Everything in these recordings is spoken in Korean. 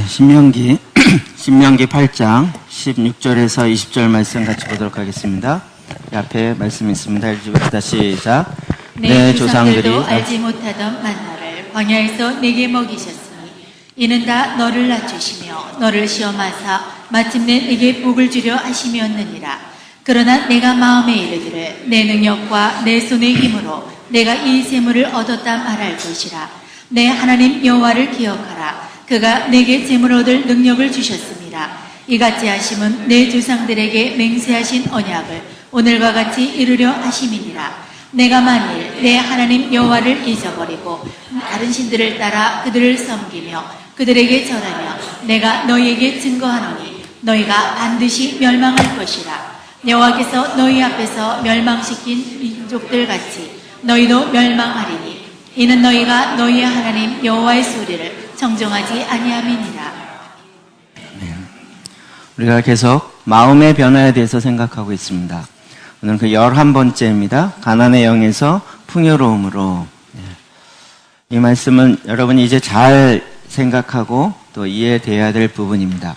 신명기 8장 16절에서 20절 말씀 같이 보도록 하겠습니다. 앞에 말씀이 있습니다. 읽어봅시다. 시작. 내 조상들도 알지 못하던 만나를 광야에서 내게 먹이셨으니 이는 다 너를 낮추시며 너를 시험하사 마침내 내게 복을 주려 하심이었느니라. 그러나 내가 마음에 이르기를 내 능력과 내 손의 힘으로 내가 이 재물을 얻었다 말할 것이라. 내 하나님 여호와를 기억하라. 그가 내게 재물 얻을 능력을 주셨습니다. 이같이 하심은 내 조상들에게 맹세하신 언약을 오늘과 같이 이루려 하심이니라. 내가 만일 내 하나님 여호와를 잊어버리고 다른 신들을 따라 그들을 섬기며 그들에게 절하며 내가 너희에게 증거하노니 너희가 반드시 멸망할 것이라. 여호와께서 너희 앞에서 멸망시킨 민족들 같이 너희도 멸망하리니 이는 너희가 너희의 하나님 여호와의 소리를 청정하지 아니함이니라. 네. 우리가 계속 마음의 변화에 대해서 생각하고 있습니다. 오늘 그 11번째입니다. 가난의 영에서 풍요로움으로. 이 말씀은 여러분이 이제 잘 생각하고 또 이해돼야 될 부분입니다.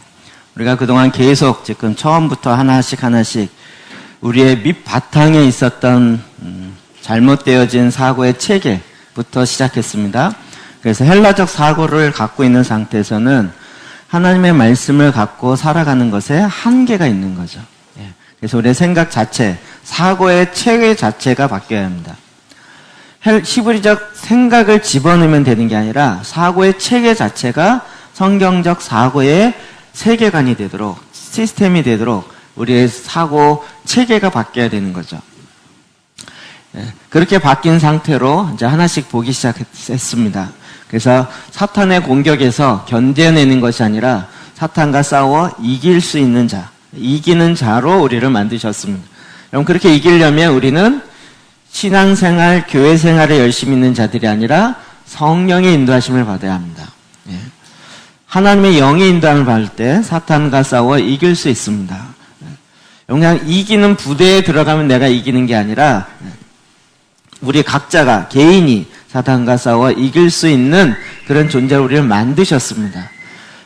우리가 그동안 계속 지금 처음부터 하나씩 우리의 밑바탕에 있었던 잘못되어진 사고의 체계부터 시작했습니다. 그래서 헬라적 사고를 갖고 있는 상태에서는 하나님의 말씀을 갖고 살아가는 것에 한계가 있는 거죠. 그래서 우리의 생각 자체, 사고의 체계 자체가 바뀌어야 합니다. 히브리적 생각을 집어넣으면 되는 게 아니라 사고의 체계 자체가 성경적 사고의 세계관이 되도록, 시스템이 되도록 우리의 사고 체계가 바뀌어야 되는 거죠. 그렇게 바뀐 상태로 이제 하나씩 보기 시작했습니다. 그래서 사탄의 공격에서 견뎌내는 것이 아니라 사탄과 싸워 이길 수 있는 자, 이기는 자로 우리를 만드셨습니다. 여러분, 그렇게 이기려면 우리는 신앙생활, 교회생활에 열심히 있는 자들이 아니라 성령의 인도하심을 받아야 합니다. 하나님의 영의 인도함을 받을 때 사탄과 싸워 이길 수 있습니다. 그냥 이기는 부대에 들어가면 내가 이기는 게 아니라 우리 각자가, 개인이 사탄과 싸워 이길 수 있는 그런 존재로 우리를 만드셨습니다.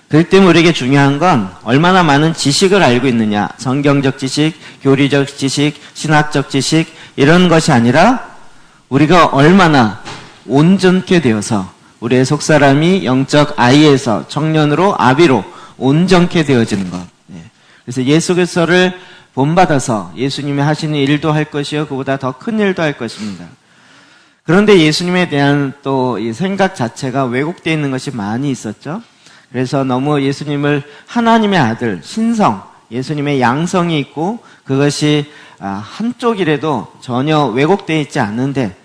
그렇기 때문에 우리에게 중요한 건 얼마나 많은 지식을 알고 있느냐, 성경적 지식, 교리적 지식, 신학적 지식 이런 것이 아니라 우리가 얼마나 온전케 되어서 우리의 속사람이 영적 아이에서 청년으로 아비로 온전케 되어지는 것. 그래서 예수 그리스도를 본받아서 예수님이 하시는 일도 할 것이요 그보다 더 큰 일도 할 것입니다. 그런데 예수님에 대한 또 이 생각 자체가 왜곡되어 있는 것이 많이 있었죠. 그래서 너무 예수님을 하나님의 아들, 신성, 예수님의 양성이 있고 그것이 한쪽이라도 전혀 왜곡되어 있지 않는데,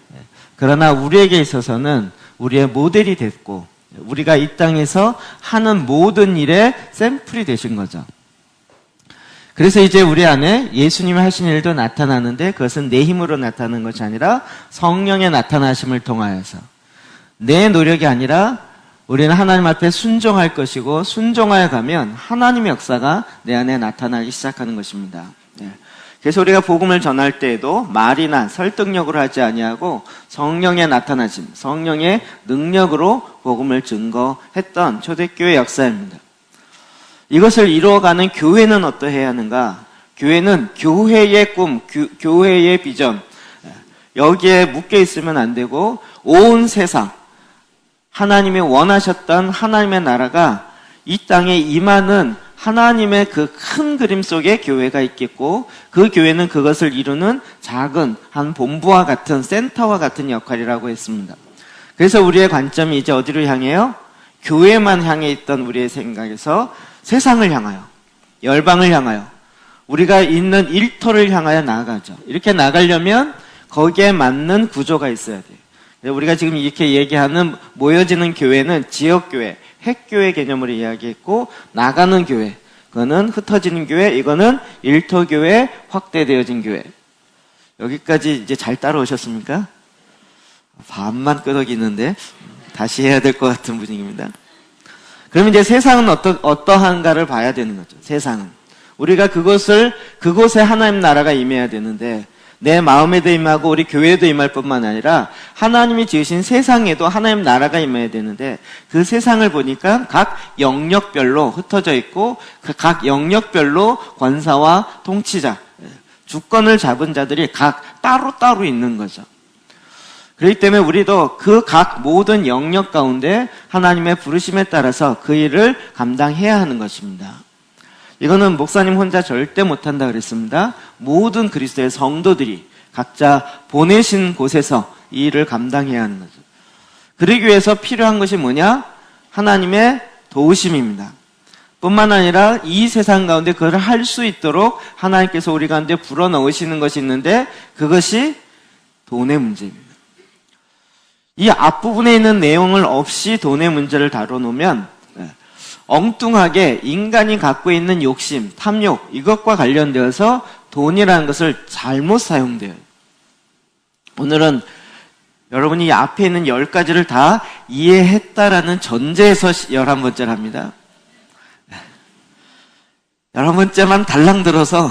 그러나 우리에게 있어서는 우리의 모델이 됐고 우리가 이 땅에서 하는 모든 일의 샘플이 되신 거죠. 그래서 이제 우리 안에 예수님이 하신 일도 나타나는데 그것은 내 힘으로 나타나는 것이 아니라 성령의 나타나심을 통하여서, 내 노력이 아니라 우리는 하나님 앞에 순종할 것이고 순종하여 가면 하나님의 역사가 내 안에 나타나기 시작하는 것입니다. 그래서 우리가 복음을 전할 때에도 말이나 설득력으로 하지 아니하고 성령의 나타나심, 성령의 능력으로 복음을 증거했던 초대교회 역사입니다. 이것을 이루어가는 교회는 어떠해야 하는가? 교회는 교회의 꿈, 교회의 비전, 여기에 묶여 있으면 안 되고 온 세상, 하나님이 원하셨던 하나님의 나라가 이 땅에 임하는 하나님의 그 큰 그림 속에 교회가 있겠고, 그 교회는 그것을 이루는 작은 한 본부와 같은 센터와 같은 역할이라고 했습니다. 그래서 우리의 관점이 이제 어디로 향해요? 교회만 향해 있던 우리의 생각에서 세상을 향하여, 열방을 향하여, 우리가 있는 일터를 향하여 나아가죠. 이렇게 나가려면 거기에 맞는 구조가 있어야 돼요. 우리가 지금 이렇게 얘기하는 모여지는 교회는 지역교회, 핵교회 개념으로 이야기했고, 나가는 교회, 그거는 흩어지는 교회, 이거는 일터교회, 확대되어진 교회. 여기까지 이제 잘 따라오셨습니까? 반만 끄덕이는데 다시 해야 될 것 같은 분위기입니다. 그러면 이제 세상은 어떠한가를 봐야 되는 거죠. 세상은. 우리가 그곳에 하나님 나라가 임해야 되는데, 내 마음에도 임하고 우리 교회에도 임할 뿐만 아니라 하나님이 지으신 세상에도 하나님 나라가 임해야 되는데 그 세상을 보니까 각 영역별로 흩어져 있고 그 각 영역별로 권사와 통치자, 주권을 잡은 자들이 각 따로따로 있는 거죠. 그렇기 때문에 우리도 그 각 모든 영역 가운데 하나님의 부르심에 따라서 그 일을 감당해야 하는 것입니다. 이거는 목사님 혼자 절대 못한다 그랬습니다. 모든 그리스도의 성도들이 각자 보내신 곳에서 이 일을 감당해야 하는 거죠. 그러기 위해서 필요한 것이 뭐냐? 하나님의 도우심입니다. 뿐만 아니라 이 세상 가운데 그걸 할 수 있도록 하나님께서 우리 가운데 불어넣으시는 것이 있는데 그것이 돈의 문제입니다. 이 앞부분에 있는 내용을 없이 돈의 문제를 다뤄놓으면 엉뚱하게 인간이 갖고 있는 욕심, 탐욕 이것과 관련되어서 돈이라는 것을 잘못 사용돼요. 오늘은 여러분이 이 앞에 있는 10가지를 다 이해했다라는 전제에서 11번째를 합니다. 11번째만 달랑 들어서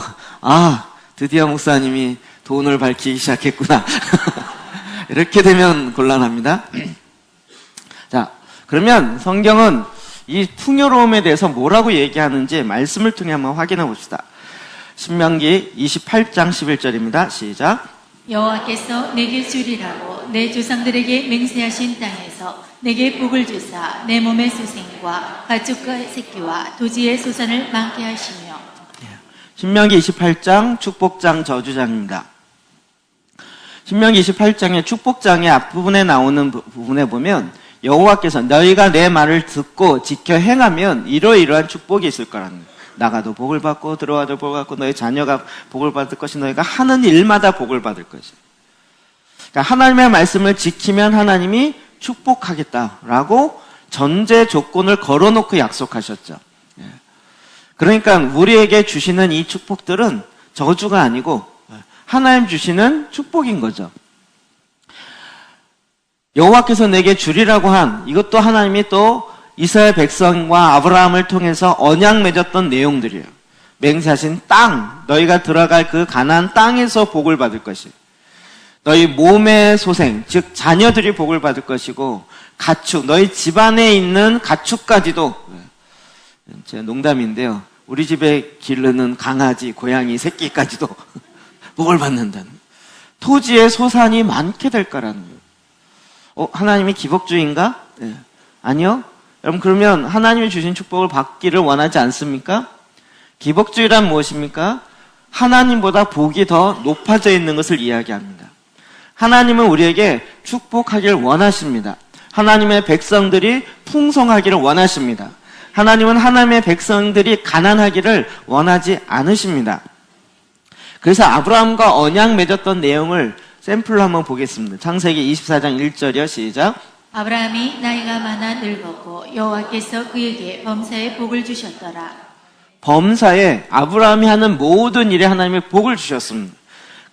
드디어 목사님이 돈을 밝히기 시작했구나. 이렇게 되면 곤란합니다. 자, 그러면 성경은 이 풍요로움에 대해서 뭐라고 얘기하는지 말씀을 통해 한번 확인해 봅시다. 신명기 28장 11절입니다. 시작. 여호와께서 내게 주리라고 내 조상들에게 맹세하신 땅에서 내게 복을 주사 내 몸의 소생과 가축과 새끼와 토지의 소산을 많게 하시며. 신명기 28장 축복장 저주장입니다. 신명기 28장의 축복장의 앞부분에 나오는 부분에 보면 여호와께서 너희가 내 말을 듣고 지켜 행하면 이러이러한 축복이 있을 거라는 거예요. 나가도 복을 받고 들어와도 복을 받고 너희 자녀가 복을 받을 것이 너희가 하는 일마다 복을 받을 것이에요. 그러니까 하나님의 말씀을 지키면 하나님이 축복하겠다라고 전제 조건을 걸어놓고 약속하셨죠. 그러니까 우리에게 주시는 이 축복들은 저주가 아니고 하나님 주시는 축복인 거죠. 여호와께서 내게 주리라고 한 이것도 하나님이 또 이스라엘 백성과 아브라함을 통해서 언약 맺었던 내용들이에요. 맹세하신 땅, 너희가 들어갈 그 가나안 땅에서 복을 받을 것이에요. 너희 몸의 소생, 즉 자녀들이 복을 받을 것이고 가축, 너희 집안에 있는 가축까지도, 제 농담인데요. 우리 집에 기르는 강아지, 고양이, 새끼까지도 복을 받는다는, 토지의 소산이 많게 될 거라는 거예요. 하나님이 기복주의인가? 네. 아니요. 여러분, 그러면 하나님이 주신 축복을 받기를 원하지 않습니까? 기복주의란 무엇입니까? 하나님보다 복이 더 높아져 있는 것을 이야기합니다. 하나님은 우리에게 축복하기를 원하십니다. 하나님의 백성들이 풍성하기를 원하십니다. 하나님은 하나님의 백성들이 가난하기를 원하지 않으십니다. 그래서 아브라함과 언약 맺었던 내용을 샘플로 한번 보겠습니다. 창세기 24장 1절이요. 시작. 아브라함이 나이가 많아 늙었고 여호와께서 그에게 범사에 복을 주셨더라. 범사에 아브라함이 하는 모든 일에 하나님의 복을 주셨습니다.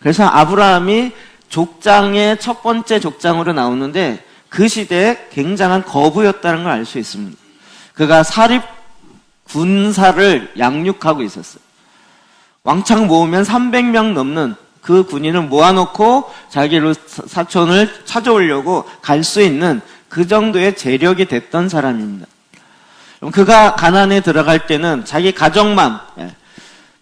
그래서 아브라함이 족장의 첫 번째 족장으로 나오는데 그 시대에 굉장한 거부였다는 걸 알 수 있습니다. 그가 사립 군사를 양육하고 있었어요. 왕창 모으면 300명 넘는 그 군인을 모아놓고 자기로 사촌을 찾아오려고 갈 수 있는 그 정도의 재력이 됐던 사람입니다. 그가 가나안에 들어갈 때는 자기 가족만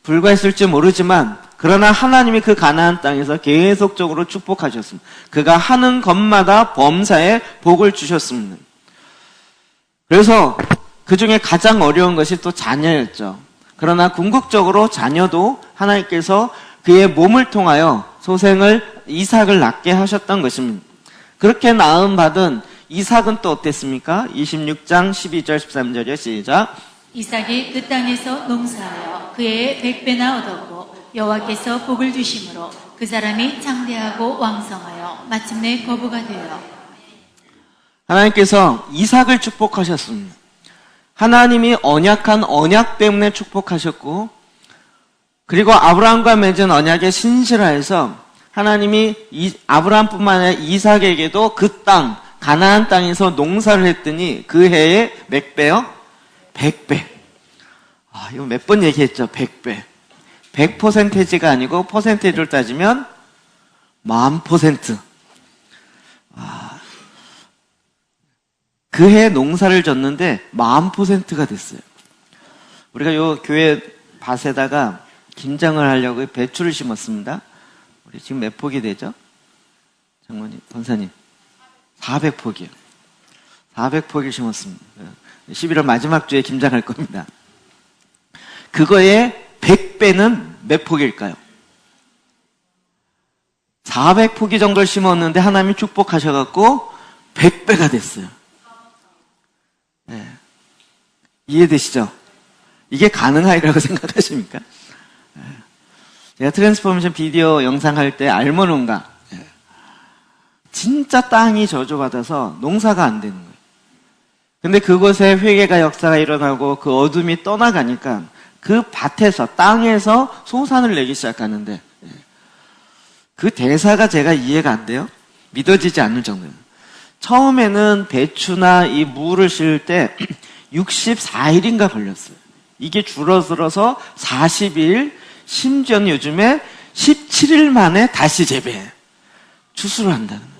불과했을지 모르지만 그러나 하나님이 그 가나안 땅에서 계속적으로 축복하셨습니다. 그가 하는 것마다 범사에 복을 주셨습니다. 그래서 그 중에 가장 어려운 것이 또 자녀였죠. 그러나 궁극적으로 자녀도 하나님께서 그의 몸을 통하여 소생을 이삭을 낳게 하셨던 것입니다. 그렇게 낳음 받은 이삭은 또 어땠습니까? 26장 12절 13절이요. 시작. 이삭이 그 땅에서 농사하여 그의 100배나 얻었고 여호와께서 복을 주심으로 그 사람이 장대하고 왕성하여 마침내 거부가 되어. 하나님께서 이삭을 축복하셨습니다. 하나님이 언약한 언약 때문에 축복하셨고 그리고 아브라함과 맺은 언약에 신실하여서 하나님이 아브라함뿐만 아니라 이삭에게도 그 땅, 가나안 땅에서 농사를 했더니 그 해에 몇 배요? 100배. 이거 몇 번 얘기했죠? 100배. 100%가 아니고 퍼센테이지로 따지면 10,000%. 그해 농사를 졌는데 10,000%가 됐어요. 우리가 요 교회 밭에다가 김장을 하려고 배추를 심었습니다. 우리 지금 몇 폭이 되죠? 장모님, 권사님. 400폭이요. 400폭을 심었습니다. 11월 마지막 주에 김장할 겁니다. 그거의 100배는 몇 폭일까요? 400포기 정도를 심었는데 하나님이 축복하셔갖고 100배가 됐어요. 네. 이해되시죠? 이게 가능하리라고 생각하십니까? 네. 제가 트랜스포메이션 비디오 영상 할 때 알모론가 진짜 땅이 저주받아서 농사가 안 되는 거예요. 근데 그곳에 회개가 역사가 일어나고 그 어둠이 떠나가니까 그 밭에서 땅에서 소산을 내기 시작하는데 그 대사가 제가 이해가 안 돼요. 믿어지지 않을 정도예요. 처음에는 배추나 이 무를 실 때 64일인가 걸렸어요. 이게 줄어들어서 40일, 심지어는 요즘에 17일 만에 다시 재배해. 추수를 한다는 거예요.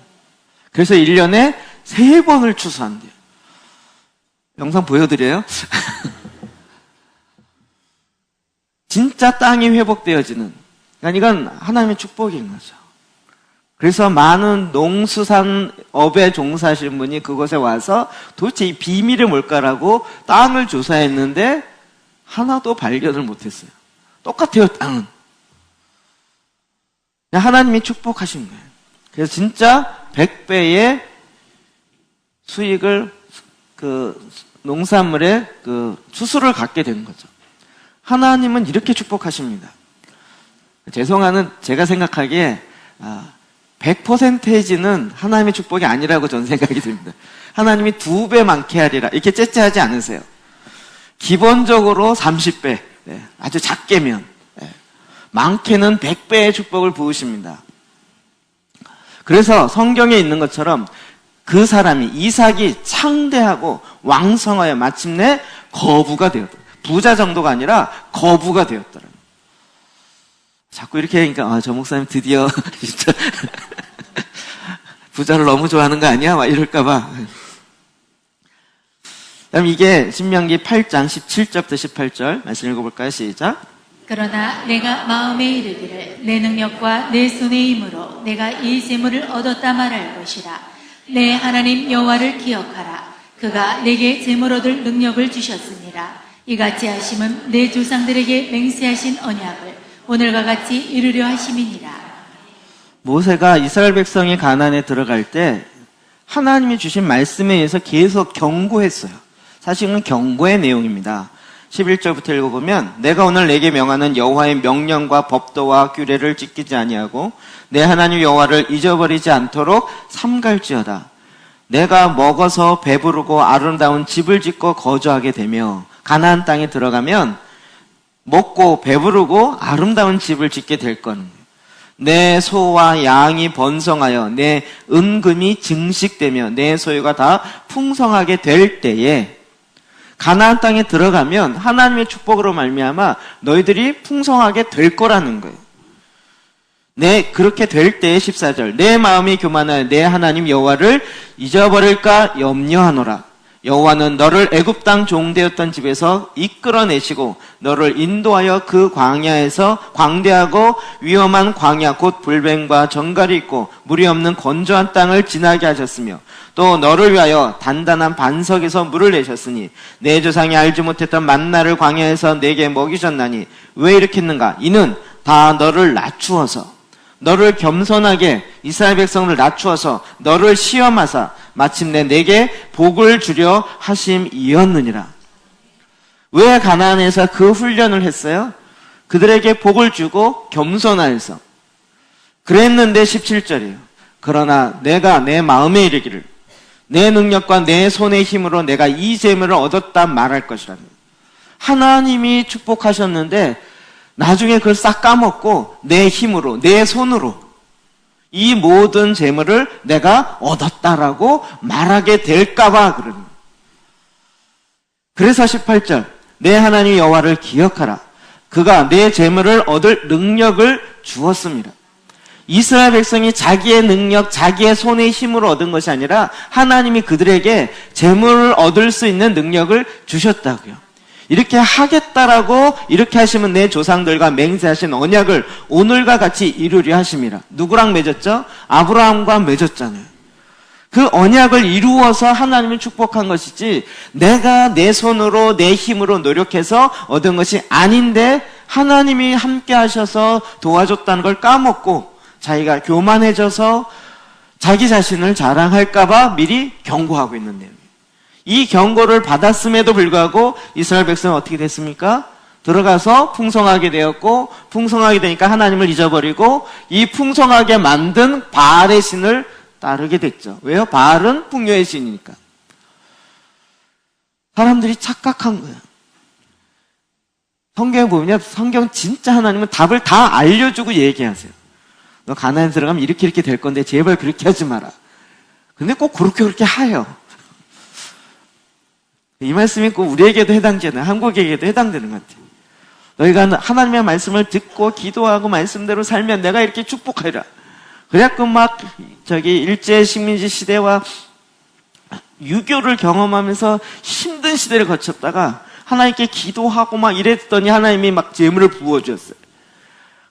그래서 1년에 3번을 추수한대요. 영상 보여드려요? 진짜 땅이 회복되어지는, 그러니까 이건 하나님의 축복인 거죠. 그래서 많은 농수산업에 종사하신 분이 그곳에 와서 도대체 이 비밀이 뭘까라고 땅을 조사했는데 하나도 발견을 못했어요. 똑같아요, 땅은. 하나님이 축복하신 거예요. 그래서 진짜 100배의 수익을 농산물의 추수를 갖게 되는 거죠. 하나님은 이렇게 축복하십니다. 죄송하는 제가 생각하기에 100%는 하나님의 축복이 아니라고 저는 생각이 듭니다. 하나님이 2배 많게 하리라 이렇게 째째하지 않으세요. 기본적으로 30배, 아주 작게면 많게는 100배의 축복을 부으십니다. 그래서 성경에 있는 것처럼 그 사람이 이삭이 창대하고 왕성하여 마침내 거부가 되었다. 부자 정도가 아니라 거부가 되었더라. 자꾸 이렇게 하니까 저 목사님 드디어 진짜 부자를 너무 좋아하는 거 아니야? 막 이럴까봐. 그럼 이게 신명기 8장 17절부터 18절 말씀 읽어볼까요? 시작. 그러나 내가 마음에 이르기를 내 능력과 내 손의 힘으로 내가 이 재물을 얻었다 말할 것이라. 내 하나님 여호와를 기억하라. 그가 내게 재물 얻을 능력을 주셨습니다. 이같이 하심은 내 조상들에게 맹세하신 언약을 오늘과 같이 이루려 하심이니라. 모세가 이스라엘 백성이 가나안에 들어갈 때 하나님이 주신 말씀에 의해서 계속 경고했어요. 사실은 경고의 내용입니다. 11절부터 읽어보면 내가 오늘 내게 명하는 여호와의 명령과 법도와 규례를 지키지 아니하고 내 하나님 여호와를 잊어버리지 않도록 삼갈지어다. 내가 먹어서 배부르고 아름다운 집을 짓고 거주하게 되며 가나안 땅에 들어가면 먹고 배부르고 아름다운 집을 짓게 될 거는 내 소와 양이 번성하여 내 은금이 증식되며 내 소유가 다 풍성하게 될 때에 가나안 땅에 들어가면 하나님의 축복으로 말미암아 너희들이 풍성하게 될 거라는 거예요. 그렇게 될 때에 14절 내 마음이 교만하여 내 하나님 여호와를 잊어버릴까 염려하노라. 여호와는 너를 애굽 땅 종되었던 집에서 이끌어내시고 너를 인도하여 그 광야에서 광대하고 위험한 광야 곧 불뱀과 정갈이 있고 물이 없는 건조한 땅을 지나게 하셨으며 또 너를 위하여 단단한 반석에서 물을 내셨으니 내 조상이 알지 못했던 만나를 광야에서 내게 먹이셨나니 왜 이렇게 했는가? 이는 다 너를 낮추어서 너를 겸손하게 이스라엘 백성을 낮추어서 너를 시험하사 마침내 내게 복을 주려 하심이었느니라. 왜 가나안에서 그 훈련을 했어요? 그들에게 복을 주고 겸손하여서. 그랬는데 17절이에요. 그러나 내가 내 마음에 이르기를 내 능력과 내 손의 힘으로 내가 이 재물을 얻었다 말할 것이라는 거예요. 하나님이 축복하셨는데 나중에 그걸 싹 까먹고 내 힘으로 내 손으로 이 모든 재물을 내가 얻었다라고 말하게 될까봐 그러는 거예요. 그래서 18절 내 하나님 여호와를 기억하라. 그가 내 재물을 얻을 능력을 주었습니다. 이스라엘 백성이 자기의 능력, 자기의 손의 힘으로 얻은 것이 아니라 하나님이 그들에게 재물을 얻을 수 있는 능력을 주셨다고요. 이렇게 하겠다라고 이렇게 하시면 내 조상들과 맹세하신 언약을 오늘과 같이 이루려 하심이라. 누구랑 맺었죠? 아브라함과 맺었잖아요. 그 언약을 이루어서 하나님을 축복한 것이지 내가 내 손으로 내 힘으로 노력해서 얻은 것이 아닌데 하나님이 함께 하셔서 도와줬다는 걸 까먹고 자기가 교만해져서 자기 자신을 자랑할까봐 미리 경고하고 있는 내용이에요. 이 경고를 받았음에도 불구하고 이스라엘 백성은 어떻게 됐습니까? 들어가서 풍성하게 되었고 풍성하게 되니까 하나님을 잊어버리고 이 풍성하게 만든 바알의 신을 따르게 됐죠. 왜요? 바알은 풍요의 신이니까. 사람들이 착각한 거예요. 성경에 보면 성경 진짜 하나님은 답을 다 알려주고 얘기하세요. 너 가나안 들어가면 이렇게 될 건데 제발 그렇게 하지 마라. 근데 꼭 그렇게 하요. 이 말씀이 꼭 우리에게도 해당되는, 한국에게도 해당되는 것 같아요. 너희가 하나님의 말씀을 듣고 기도하고 말씀대로 살면 내가 이렇게 축복하리라. 그래갖고 막 일제 식민지 시대와 유교를 경험하면서 힘든 시대를 거쳤다가 하나님께 기도하고 막 이랬더니 하나님이 막 재물을 부어주었어요.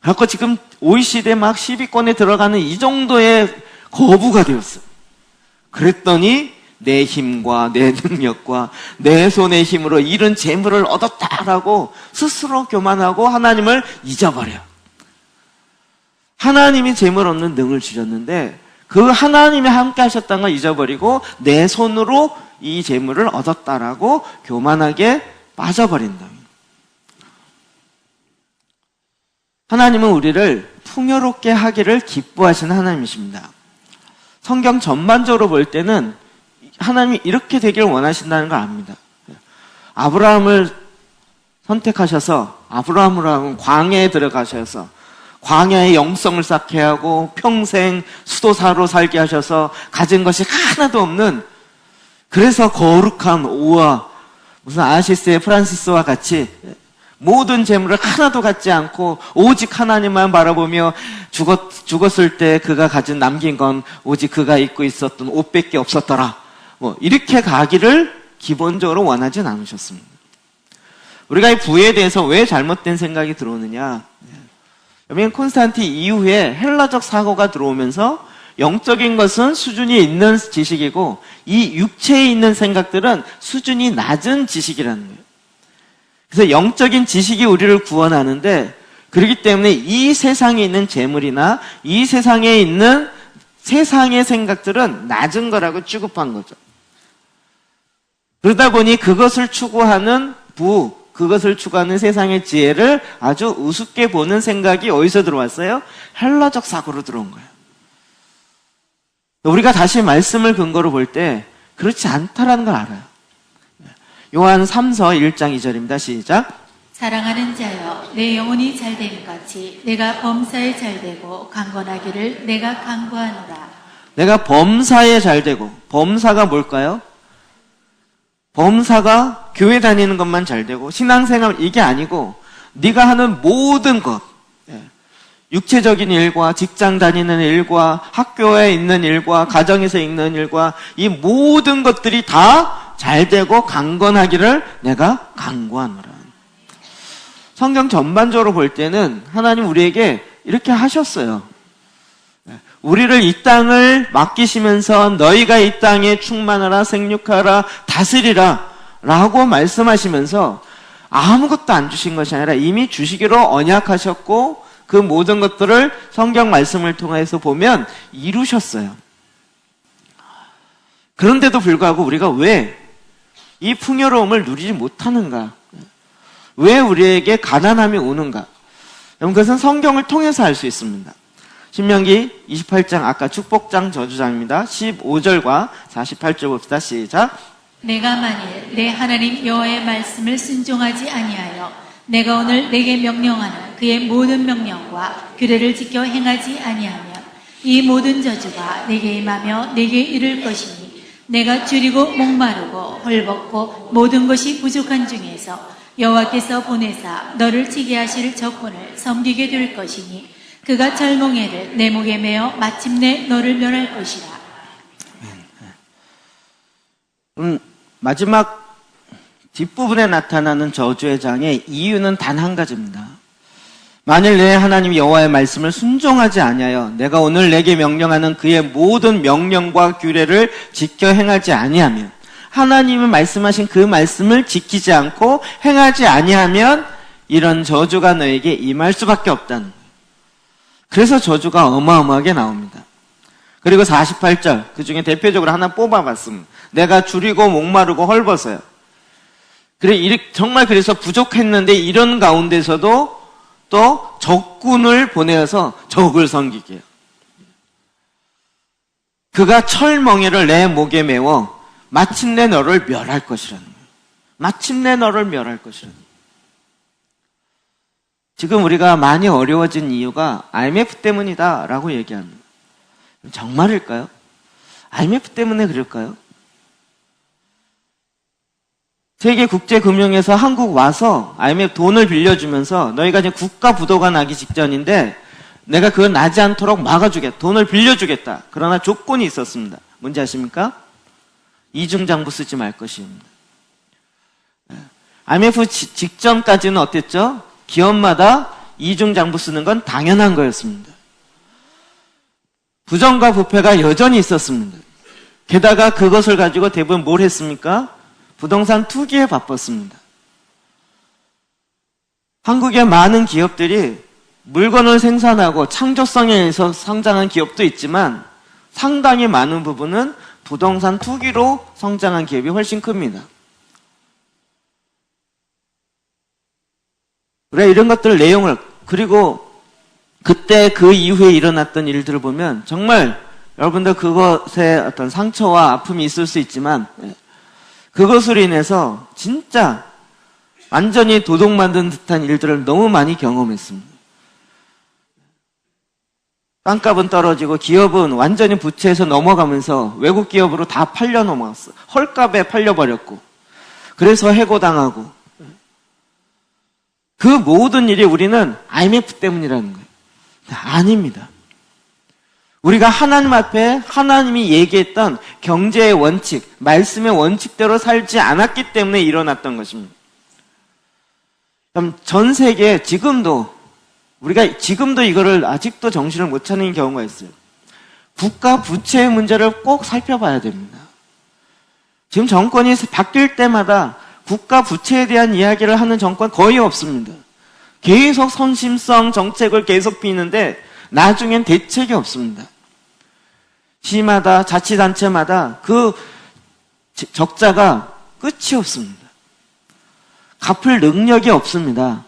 그래갖고 지금 OECD 막 10위권에 들어가는 이 정도의 거부가 되었어요. 그랬더니 내 힘과 내 능력과 내 손의 힘으로 이런 재물을 얻었다라고 스스로 교만하고 하나님을 잊어버려. 하나님이 재물 얻는 능을 주셨는데 그 하나님이 함께 하셨다는 걸 잊어버리고 내 손으로 이 재물을 얻었다라고 교만하게 빠져버린다. 하나님은 우리를 풍요롭게 하기를 기뻐하시는 하나님이십니다. 성경 전반적으로 볼 때는 하나님이 이렇게 되기를 원하신다는 걸 압니다. 아브라함을 선택하셔서 아브라함으로 하면 광야에 들어가셔서 광야의 영성을 쌓게 하고 평생 수도사로 살게 하셔서 가진 것이 하나도 없는, 그래서 거룩한 오와 무슨 아시스의 프란시스와 같이 모든 재물을 하나도 갖지 않고 오직 하나님만 바라보며 죽었을 때 그가 가진 남긴 건 오직 그가 입고 있었던 옷밖에 없었더라. 이렇게 가기를 기본적으로 원하진 않으셨습니다. 우리가 이 부에 대해서 왜 잘못된 생각이 들어오느냐. 여러분, 콘스탄틴 이후에 헬라적 사고가 들어오면서 영적인 것은 수준이 있는 지식이고 이 육체에 있는 생각들은 수준이 낮은 지식이라는 거예요. 그래서 영적인 지식이 우리를 구원하는데, 그렇기 때문에 이 세상에 있는 재물이나 이 세상에 있는 세상의 생각들은 낮은 거라고 취급한 거죠. 그러다 보니 그것을 추구하는 그것을 추구하는 세상의 지혜를 아주 우습게 보는 생각이 어디서 들어왔어요? 헬라적 사고로 들어온 거예요. 우리가 다시 말씀을 근거로 볼 때 그렇지 않다라는 걸 알아요. 요한 3서 1장 2절입니다. 시작. 사랑하는 자여, 내 영혼이 잘됨 같이 내가 범사에 잘되고 강건하기를 내가 강구하노라. 내가 범사에 잘되고, 범사가 뭘까요? 범사가 교회 다니는 것만 잘되고 신앙생활 이게 아니고 네가 하는 모든 것, 육체적인 일과 직장 다니는 일과 학교에 있는 일과 가정에서 있는 일과 이 모든 것들이 다 잘되고 강건하기를 내가 간구하노라. 성경 전반적으로 볼 때는 하나님 우리에게 이렇게 하셨어요. 우리를 이 땅을 맡기시면서 너희가 이 땅에 충만하라, 생육하라, 다스리라 라고 말씀하시면서 아무것도 안 주신 것이 아니라 이미 주시기로 언약하셨고 그 모든 것들을 성경 말씀을 통해서 보면 이루셨어요. 그런데도 불구하고 우리가 왜 이 풍요로움을 누리지 못하는가? 왜 우리에게 가난함이 오는가? 여러분, 그것은 성경을 통해서 알 수 있습니다. 신명기 28장, 아까 축복장 저주장입니다. 15절과 48절 봅시다. 시작. 내가 만일 내 하나님 여호와의 말씀을 순종하지 아니하여 내가 오늘 내게 명령하는 그의 모든 명령과 규례를 지켜 행하지 아니하면 이 모든 저주가 내게 임하며 내게 이를 것이니 내가 줄이고 목마르고 헐벗고 모든 것이 부족한 중에서 여호와께서 보내사 너를 치게 하실 적군을 섬기게 될 것이니 그가 절몽에를 내 목에 메어 마침내 너를 멸할 것이라. 마지막 뒷부분에 나타나는 저주의 장의 이유는 단 한 가지입니다. 만일 내 하나님 여호와의 말씀을 순종하지 아니하여 내가 오늘 내게 명령하는 그의 모든 명령과 규례를 지켜 행하지 아니하면, 하나님이 말씀하신 그 말씀을 지키지 않고 행하지 아니하면 이런 저주가 너에게 임할 수밖에 없다는 거예요. 그래서 저주가 어마어마하게 나옵니다. 그리고 48절, 그 중에 대표적으로 하나 뽑아봤습니다. 내가 줄이고 목마르고 헐벗어요. 정말 그래서 부족했는데 이런 가운데서도 또 적군을 보내어서 적을 섬기게 해요. 그가 철멍에를 내 목에 메워 마침내 너를 멸할 것이라는 거예요. 마침내 너를 멸할 것이라는 거예요. 지금 우리가 많이 어려워진 이유가 IMF 때문이다라고 얘기합니다. 정말일까요? IMF 때문에 그럴까요? 세계국제금융에서 한국 와서 IMF 돈을 빌려주면서 너희가 이제 국가 부도가 나기 직전인데 내가 그걸 나지 않도록 막아주겠다. 돈을 빌려주겠다. 그러나 조건이 있었습니다. 뭔지 아십니까? 이중장부 쓰지 말 것입니다. IMF 직전까지는 어땠죠? 기업마다 이중장부 쓰는 건 당연한 거였습니다. 부정과 부패가 여전히 있었습니다. 게다가 그것을 가지고 대부분 뭘 했습니까? 부동산 투기에 바빴습니다. 한국의 많은 기업들이 물건을 생산하고 창조성에 의해서 성장한 기업도 있지만 상당히 많은 부분은 부동산 투기로 성장한 기업이 훨씬 큽니다. 그래, 이런 것들 내용을, 그리고 그때 그 이후에 일어났던 일들을 보면 정말 여러분들 그것에 어떤 상처와 아픔이 있을 수 있지만 그것으로 인해서 진짜 완전히 도둑 만든 듯한 일들을 너무 많이 경험했습니다. 땅값은 떨어지고 기업은 완전히 부채에서 넘어가면서 외국 기업으로 다 팔려 넘어갔어. 헐값에 팔려버렸고, 그래서 해고당하고, 그 모든 일이 우리는 IMF 때문이라는 거예요. 아닙니다. 우리가 하나님 앞에 하나님이 얘기했던 경제의 원칙, 말씀의 원칙대로 살지 않았기 때문에 일어났던 것입니다. 그럼 전 세계에 우리가 지금도 이거를 아직도 정신을 못 차리는 경우가 있어요. 국가 부채의 문제를 꼭 살펴봐야 됩니다. 지금 정권이 바뀔 때마다 국가 부채에 대한 이야기를 하는 정권 거의 없습니다. 계속 선심성 정책을 계속 피는데 나중엔 대책이 없습니다. 시마다 자치단체마다 그 적자가 끝이 없습니다. 갚을 능력이 없습니다.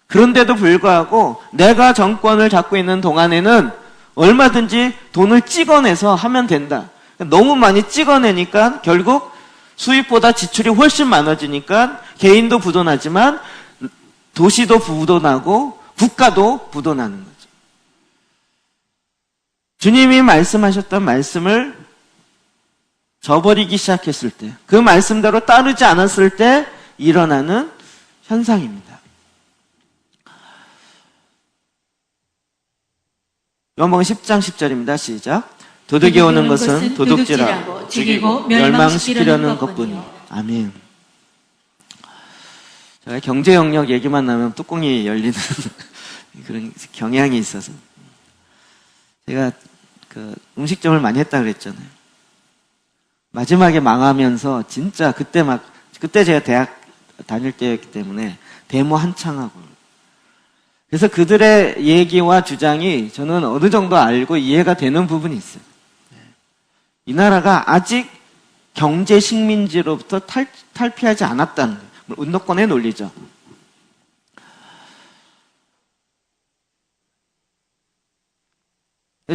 그런데도 불구하고 내가 정권을 잡고 있는 동안에는 얼마든지 돈을 찍어내서 하면 된다. 너무 많이 찍어내니까 결국 수입보다 지출이 훨씬 많아지니까 개인도 부도나지만 도시도 부도나고 국가도 부도나는 거죠. 주님이 말씀하셨던 말씀을 저버리기 시작했을 때, 그 말씀대로 따르지 않았을 때 일어나는 현상입니다. 요한복음 10장 10절입니다. 시작. 도둑이 오는 것은 도둑질하고 죽이고 멸망시키려는 것뿐이요. 아멘. 제가 경제 영역 얘기만 나면 뚜껑이 열리는 그런 경향이 있어서 제가 그 음식점을 많이 했다 그랬잖아요. 마지막에 망하면서 진짜 그때 제가 대학 다닐 때였기 때문에 데모 한창 하고, 그래서 그들의 얘기와 주장이 저는 어느 정도 알고 이해가 되는 부분이 있어요. 이 나라가 아직 경제 식민지로부터 탈피하지 않았다는 거예요. 운동권의 논리죠.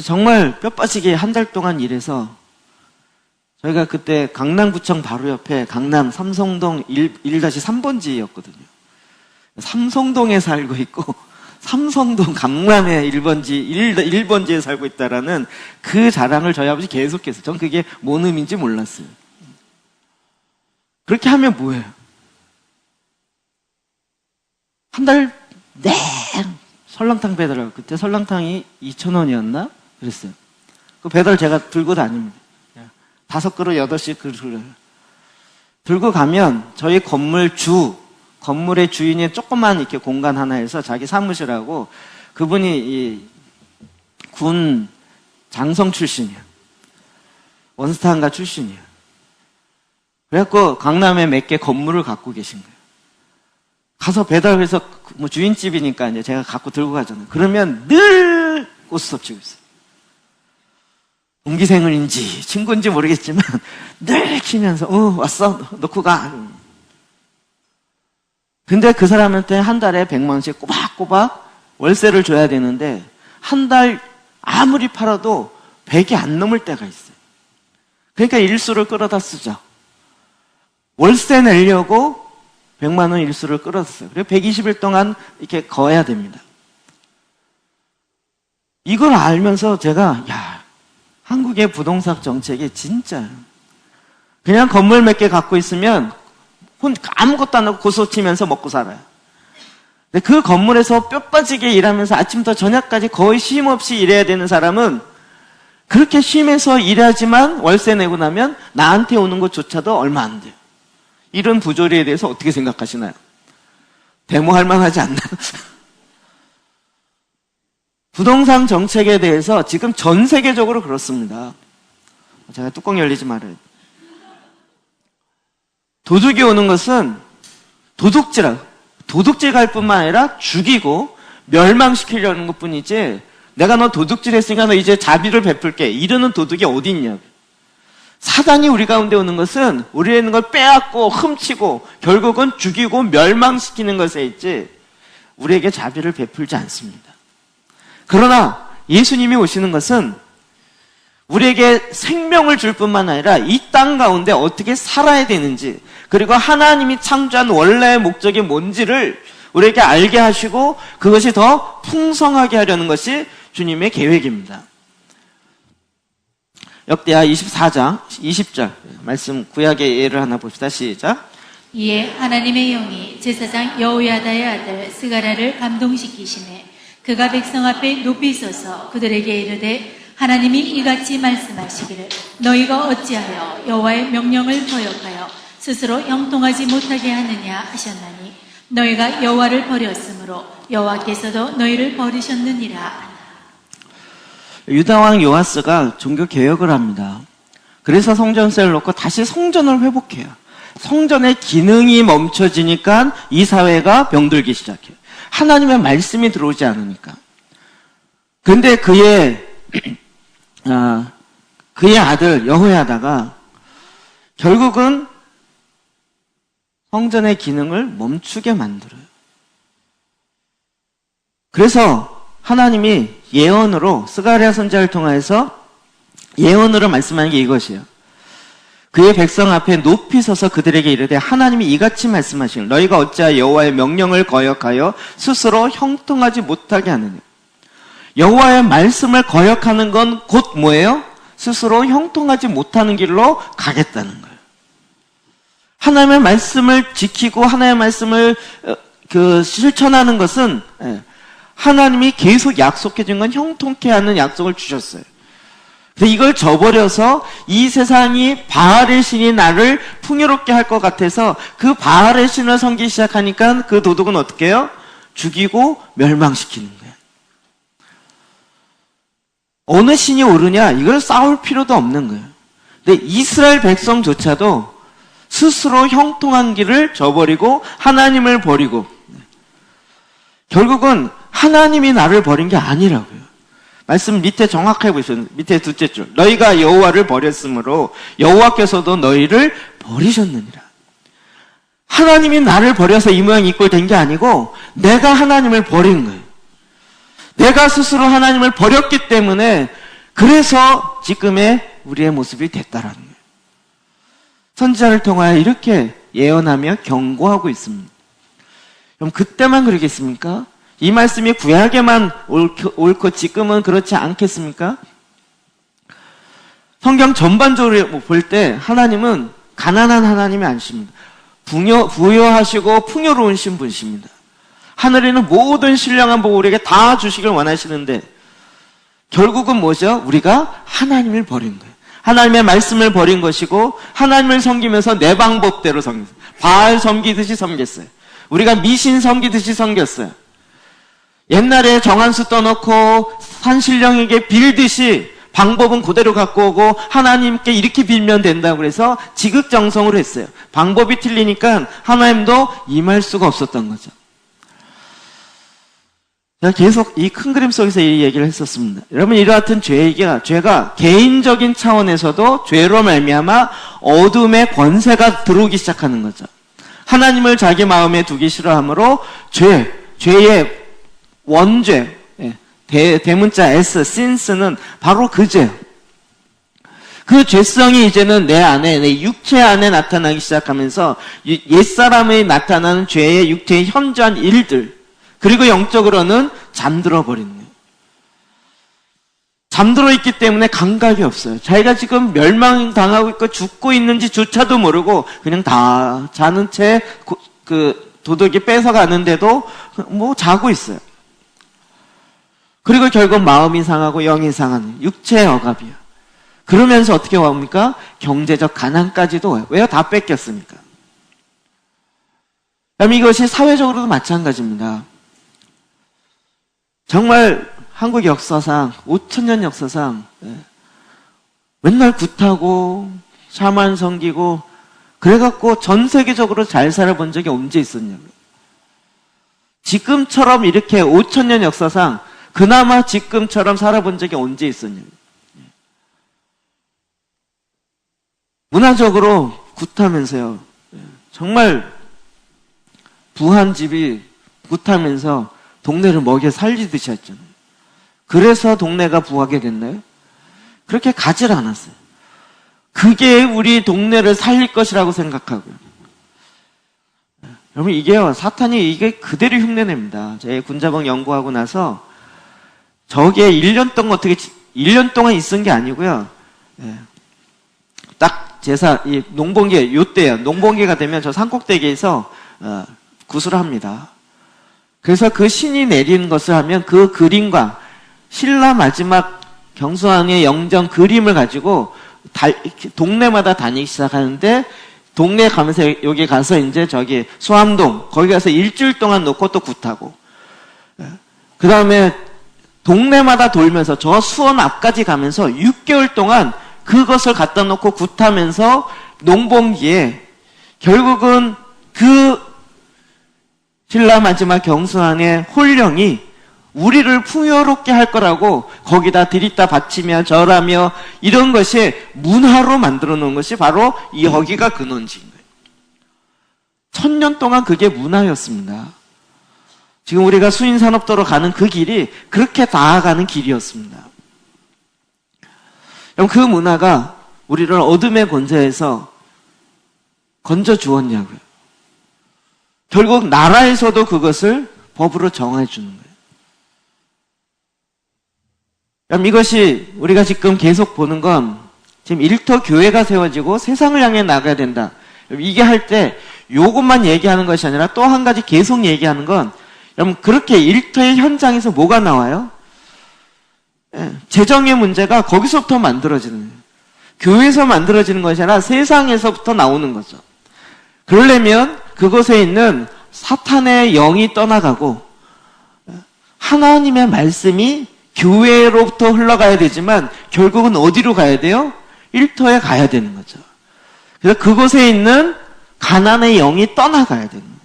정말 뼈빠지게 한 달 동안 일해서 저희가 그때 강남구청 바로 옆에 강남 삼성동 1-3번지였거든요. 삼성동에 살고 있고 삼성동 강남의 1번지에 살고 있다라는 그 자랑을 저희 아버지 계속해서, 전 그게 뭔 의미인지 몰랐어요. 그렇게 하면 뭐예요? 한 달 설렁탕 배달하고, 그때 설렁탕이 2,000원이었나? 그랬어요. 그 배달 제가 들고 다닙니다. 5그릇, 8씩 들고 가면 저희 건물의 주인이 조그만 이렇게 공간 하나에서 자기 사무실하고, 그분이 이 군 장성 출신이야. 원스타인가 출신이야. 그래갖고 강남에 몇 개 건물을 갖고 계신 거예요. 가서 배달해서 뭐 주인집이니까 이제 제가 갖고 들고 가잖아요. 그러면 늘 고스톱 치고 있어요. 동기생은인지 친구인지 모르겠지만 늘 치면서 왔어 놓고 가. 근데 그 사람한테 한 달에 100만 원씩 꼬박꼬박 월세를 줘야 되는데 한 달 아무리 팔아도 100이 안 넘을 때가 있어요. 그러니까 일수를 끌어다 쓰죠. 월세 내려고 100만 원 일수를 끌었어요. 그래서 120일 동안 이렇게 거해야 됩니다. 이걸 알면서 제가 한국의 부동산 정책이 진짜 그냥 건물 몇 개 갖고 있으면 아무것도 안 하고 고소 치면서 먹고 살아요. 근데 그 건물에서 뼈 빠지게 일하면서 아침부터 저녁까지 거의 쉼 없이 일해야 되는 사람은 그렇게 쉼에서 일하지만 월세 내고 나면 나한테 오는 것조차도 얼마 안 돼요. 이런 부조리에 대해서 어떻게 생각하시나요? 데모할 만하지 않나요? 부동산 정책에 대해서 지금 전 세계적으로 그렇습니다. 제가 뚜껑 열리지 말아요. 도둑이 오는 것은 도둑질 갈 뿐만 아니라 죽이고 멸망시키려는 것 뿐이지, 내가 너 도둑질 했으니까 너 이제 자비를 베풀게, 이러는 도둑이 어디 있냐고. 사단이 우리 가운데 오는 것은 우리에 있는 걸 빼앗고 훔치고 결국은 죽이고 멸망시키는 것에 있지 우리에게 자비를 베풀지 않습니다. 그러나 예수님이 오시는 것은 우리에게 생명을 줄 뿐만 아니라 이 땅 가운데 어떻게 살아야 되는지, 그리고 하나님이 창조한 원래의 목적이 뭔지를 우리에게 알게 하시고 그것이 더 풍성하게 하려는 것이 주님의 계획입니다. 역대하 24장 20절 말씀, 구약의 예를 하나 봅시다. 시작. 이에 하나님의 영이 제사장 여호야다의 아들 스가랴를 감동시키시매 그가 백성 앞에 높이 서서 그들에게 이르되 하나님이 이같이 말씀하시기를 너희가 어찌하여 여호와의 명령을 거역하여 스스로 형통하지 못하게 하느냐 하셨나니 너희가 여호와를 버렸으므로 여호와께서도 너희를 버리셨느니라. 유다왕 요아스가 종교 개혁을 합니다. 그래서 성전세를 놓고 다시 성전을 회복해요. 성전의 기능이 멈춰지니까 이 사회가 병들기 시작해요. 하나님의 말씀이 들어오지 않으니까. 근데 그의 아들 여호야다가 결국은 성전의 기능을 멈추게 만들어요. 그래서 하나님이 예언으로, 스가랴 선지자를 통해서 예언으로 말씀하는 게 이것이에요. 그의 백성 앞에 높이 서서 그들에게 이르되 하나님이 이같이 말씀하시길 너희가 어찌하여 여호와의 명령을 거역하여 스스로 형통하지 못하게 하느냐. 여호와의 말씀을 거역하는 건 곧 뭐예요? 스스로 형통하지 못하는 길로 가겠다는 거예요. 하나님의 말씀을 지키고 하나님의 말씀을 실천하는 것은 하나님이 계속 약속해 준 건 형통케 하는 약속을 주셨어요. 근데 이걸 저버려서 이 세상이 바알의 신이 나를 풍요롭게 할 것 같아서 그 바알의 신을 섬기기 시작하니까 그 도둑은 어떻게 해요? 죽이고 멸망시키는 거예요. 어느 신이 오르냐? 이걸 싸울 필요도 없는 거예요. 근데 이스라엘 백성조차도 스스로 형통한 길을 저버리고 하나님을 버리고, 결국은 하나님이 나를 버린 게 아니라고요. 말씀 밑에 정확하게 보시면 밑에 둘째 줄, 너희가 여호와를 버렸으므로 여호와께서도 너희를 버리셨느니라. 하나님이 나를 버려서 이 모양 이 꼴 된 게 아니고 내가 하나님을 버린 거예요. 내가 스스로 하나님을 버렸기 때문에 그래서 지금의 우리의 모습이 됐다라는 거예요. 선지자를 통하여 이렇게 예언하며 경고하고 있습니다. 그럼 그때만 그러겠습니까? 이 말씀이 구약에만 옳고 지금은 그렇지 않겠습니까? 성경 전반적으로 볼 때 하나님은 가난한 하나님이 아니십니다. 부여하시고 풍요로우신 분이십니다. 하늘에 있는 모든 신령한 복 우리에게 다 주시길 원하시는데 결국은 뭐죠? 우리가 하나님을 버린 거예요. 하나님의 말씀을 버린 것이고 하나님을 섬기면서 내 방법대로 섬겼어요. 바알 섬기듯이 섬겼어요. 우리가 미신 섬기듯이 섬겼어요. 옛날에 정한수 떠놓고 산신령에게 빌듯이 방법은 그대로 갖고 오고 하나님께 이렇게 빌면 된다고 그래서 지극정성으로 했어요. 방법이 틀리니까 하나님도 임할 수가 없었던 거죠. 제가 계속 이 큰 그림 속에서 이 얘기를 했었습니다. 여러분, 이와 같은 죄가 개인적인 차원에서도 죄로 말미암아 어둠의 권세가 들어오기 시작하는 거죠. 하나님을 자기 마음에 두기 싫어하므로 죄의 원죄, 대문자 S, since는 바로 그 죄. 그 죄성이 이제는 내 안에, 내 육체 안에 나타나기 시작하면서 옛사람의 나타나는 죄의 육체의 현저한 일들, 그리고 영적으로는 잠들어 버리는 거예요. 잠들어 있기 때문에 감각이 없어요. 자기가 지금 멸망당하고 있고 죽고 있는지조차도 모르고 그냥 다 자는 채 도둑이 뺏어가는데도 뭐 자고 있어요. 그리고 결국 마음이 상하고 영이 상하는 육체의 억압이에요. 그러면서 어떻게 옵니까? 경제적 가난까지도 와요. 왜요? 다 뺏겼으니까. 그럼 이것이 사회적으로도 마찬가지입니다. 정말 한국 역사상 5,000년 역사상 맨날 굿하고 샤만 섬기고 그래갖고 전 세계적으로 잘 살아본 적이 언제 있었냐고요. 지금처럼 이렇게 5,000년 역사상 그나마 지금처럼 살아본 적이 언제 있었냐고요. 문화적으로 굿하면서요. 정말 부한 집이 굿하면서 동네를 먹여 살리듯이 했잖아요. 그래서 동네가 부하게 됐나요? 그렇게 가질 않았어요. 그게 우리 동네를 살릴 것이라고 생각하고요. 여러분, 이게요, 사탄이 이게 그대로 흉내냅니다. 제 군자봉 연구하고 나서 저게 1년 동안 1년 동안 있은 게 아니고요. 딱 이 농번기, 요때요. 농번기가 되면 저 산꼭대기에서 구슬을 합니다. 그래서 그 신이 내리는 것을 하면 그 그림과 신라 마지막 경수왕의 영정 그림을 가지고 동네마다 다니기 시작하는데 동네 가면서 여기 가서 이제 저기 수암동 거기 가서 일주일 동안 놓고 또 굿하고 그 다음에 동네마다 돌면서 저 수원 앞까지 가면서 6개월 동안 그것을 갖다 놓고 굿하면서 농번기에 결국은 그 신라 마지막 경수왕의 홀령이 우리를 풍요롭게 할 거라고 거기다 들이다 바치며 절하며 이런 것이 문화로 만들어 놓은 것이 바로 여기가 근원지인 거예요. 1000년 동안 그게 문화였습니다. 지금 우리가 수인산업도로 가는 그 길이 그렇게 나아가는 길이었습니다. 그럼 그 문화가 우리를 어둠의 권세에서 건져 주었냐고요. 결국 나라에서도 그것을 법으로 정해 주는 거예요. 그럼 이것이 우리가 지금 계속 보는 건 지금 일터 교회가 세워지고 세상을 향해 나가야 된다. 이게 할 때 요것만 얘기하는 것이 아니라 또 한 가지 계속 얘기하는 건 여러분 그렇게 일터의 현장에서 뭐가 나와요? 재정의 문제가 거기서부터 만들어지는 거예요. 교회에서 만들어지는 것이 아니라 세상에서부터 나오는 거죠. 그러려면 그곳에 있는 사탄의 영이 떠나가고 하나님의 말씀이 교회로부터 흘러가야 되지만 결국은 어디로 가야 돼요? 일터에 가야 되는 거죠. 그래서 그곳에 있는 가난의 영이 떠나가야 되는 거예요.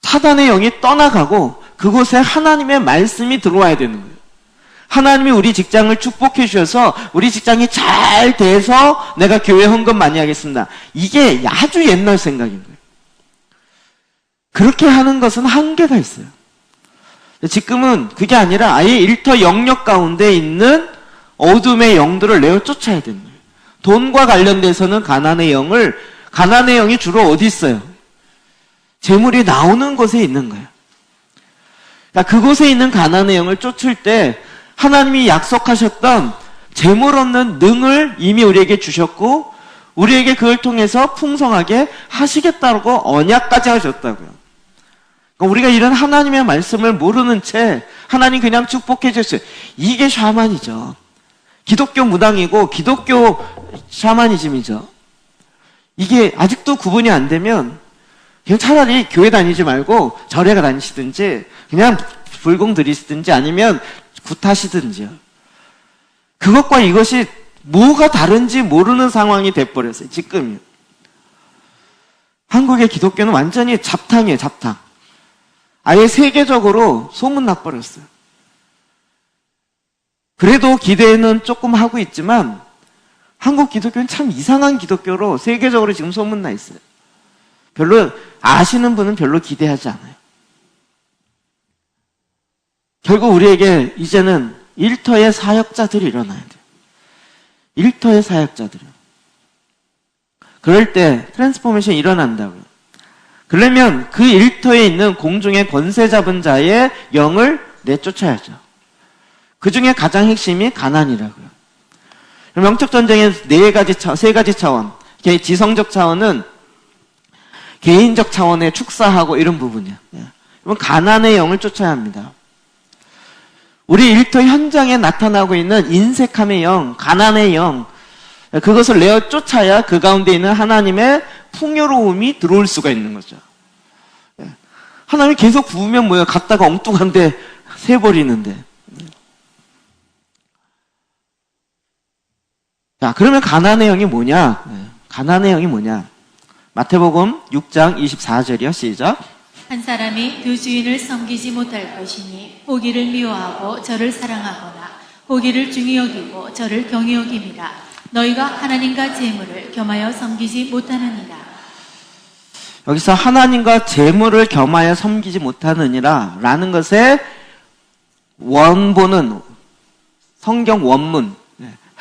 사단의 영이 떠나가고 그곳에 하나님의 말씀이 들어와야 되는 거예요. 하나님이 우리 직장을 축복해 주셔서 우리 직장이 잘 돼서 내가 교회 헌금 많이 하겠습니다. 이게 아주 옛날 생각인 거예요. 그렇게 하는 것은 한계가 있어요. 지금은 그게 아니라 아예 일터 영역 가운데 있는 어둠의 영들을 내어 쫓아야 되는 거예요. 돈과 관련돼서는 가난의 영이 주로 어디 있어요? 재물이 나오는 곳에 있는 거예요. 그러니까 그곳에 있는 가난의 영을 쫓을 때 하나님이 약속하셨던 재물 얻는 능을 이미 우리에게 주셨고 우리에게 그걸 통해서 풍성하게 하시겠다고 언약까지 하셨다고요. 그러니까 우리가 이런 하나님의 말씀을 모르는 채 하나님 그냥 축복해 주셨어요. 이게 샤머니죠. 기독교 무당이고 기독교 샤머니즘이죠. 이게 아직도 구분이 안 되면 그냥 차라리 교회 다니지 말고 절에 다니시든지 그냥 불공 들이시든지 아니면 굿하시든지요. 그것과 이것이 뭐가 다른지 모르는 상황이 돼버렸어요. 지금요. 한국의 기독교는 완전히 잡탕이에요. 잡탕. 아예 세계적으로 소문나버렸어요. 그래도 기대는 조금 하고 있지만 한국 기독교는 참 이상한 기독교로 세계적으로 지금 소문나 있어요. 별로 아시는 분은 별로 기대하지 않아요. 결국 우리에게 이제는 일터의 사역자들이 일어나야 돼요. 일터의 사역자들이요. 그럴 때 트랜스포메이션이 일어난다고요. 그러면 그 일터에 있는 공중의 권세 잡은 자의 영을 내쫓아야죠. 그 중에 가장 핵심이 가난이라고요. 영적 전쟁의 세 가지 차원. 지성적 차원은 개인적 차원에 축사하고 이런 부분이에요. 이건 가난의 영을 쫓아야 합니다. 우리 일터 현장에 나타나고 있는 인색함의 영, 가난의 영, 그것을 내어 쫓아야 그 가운데 있는 하나님의 풍요로움이 들어올 수가 있는 거죠. 하나님이 계속 부으면 뭐예요? 갔다가 엉뚱한데 새버리는데. 자, 그러면 가난의 영이 뭐냐? 가난의 영이 뭐냐? 마태복음 6장 24절이요. 시작. 한 사람이 두 주인을 섬기지 못할 것이니 보기를 미워하고 저를 사랑하거나 보기를 중히 여기고 저를 경히 여김이라. 너희가 하나님과 재물을 겸하여 섬기지 못하느니라. 여기서 하나님과 재물을 겸하여 섬기지 못하느니라 라는 것의 원본은 성경 원문,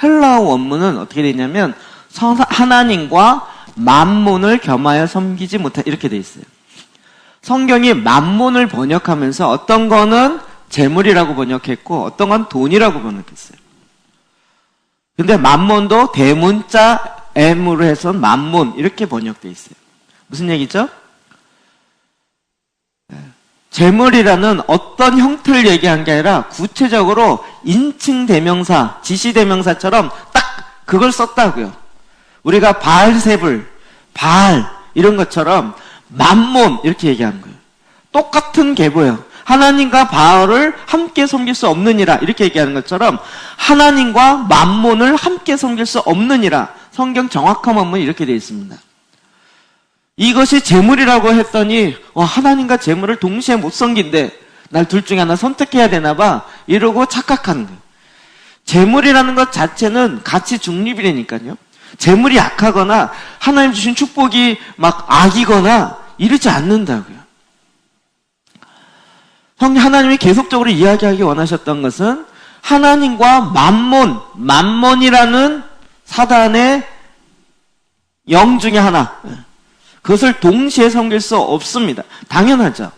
헬라어 원문은 어떻게 되냐면 하나님과 만몬을 겸하여 섬기지 못하 이렇게 돼 있어요. 성경이 만몬을 번역하면서 어떤 거는 재물이라고 번역했고 어떤 건 돈이라고 번역했어요. 근데 만몬도 대문자 M으로 해서 만몬 이렇게 번역돼 있어요. 무슨 얘기죠? 재물이라는 어떤 형태를 얘기한 게 아니라 구체적으로 인칭 대명사, 지시 대명사처럼 딱 그걸 썼다고요. 우리가 바알세불, 바알 이런 것처럼 만몬 이렇게 얘기하는 거예요. 똑같은 계보예요. 하나님과 바알을 함께 섬길 수 없느니라 이렇게 얘기하는 것처럼 하나님과 만몬을 함께 섬길 수 없느니라. 성경 정확한 원문이 이렇게 되어 있습니다. 이것이 재물이라고 했더니 하나님과 재물을 동시에 못 섬긴대. 날 둘 중에 하나 선택해야 되나 봐. 이러고 착각하는 거예요. 재물이라는 것 자체는 가치 중립이라니까요. 재물이 약하거나 하나님 주신 축복이 막 악이거나 이러지 않는다고요. 하나님이 계속적으로 이야기하기 원하셨던 것은 하나님과 만몬이라는 사단의 영 중에 하나, 그것을 동시에 섬길 수 없습니다. 당연하죠.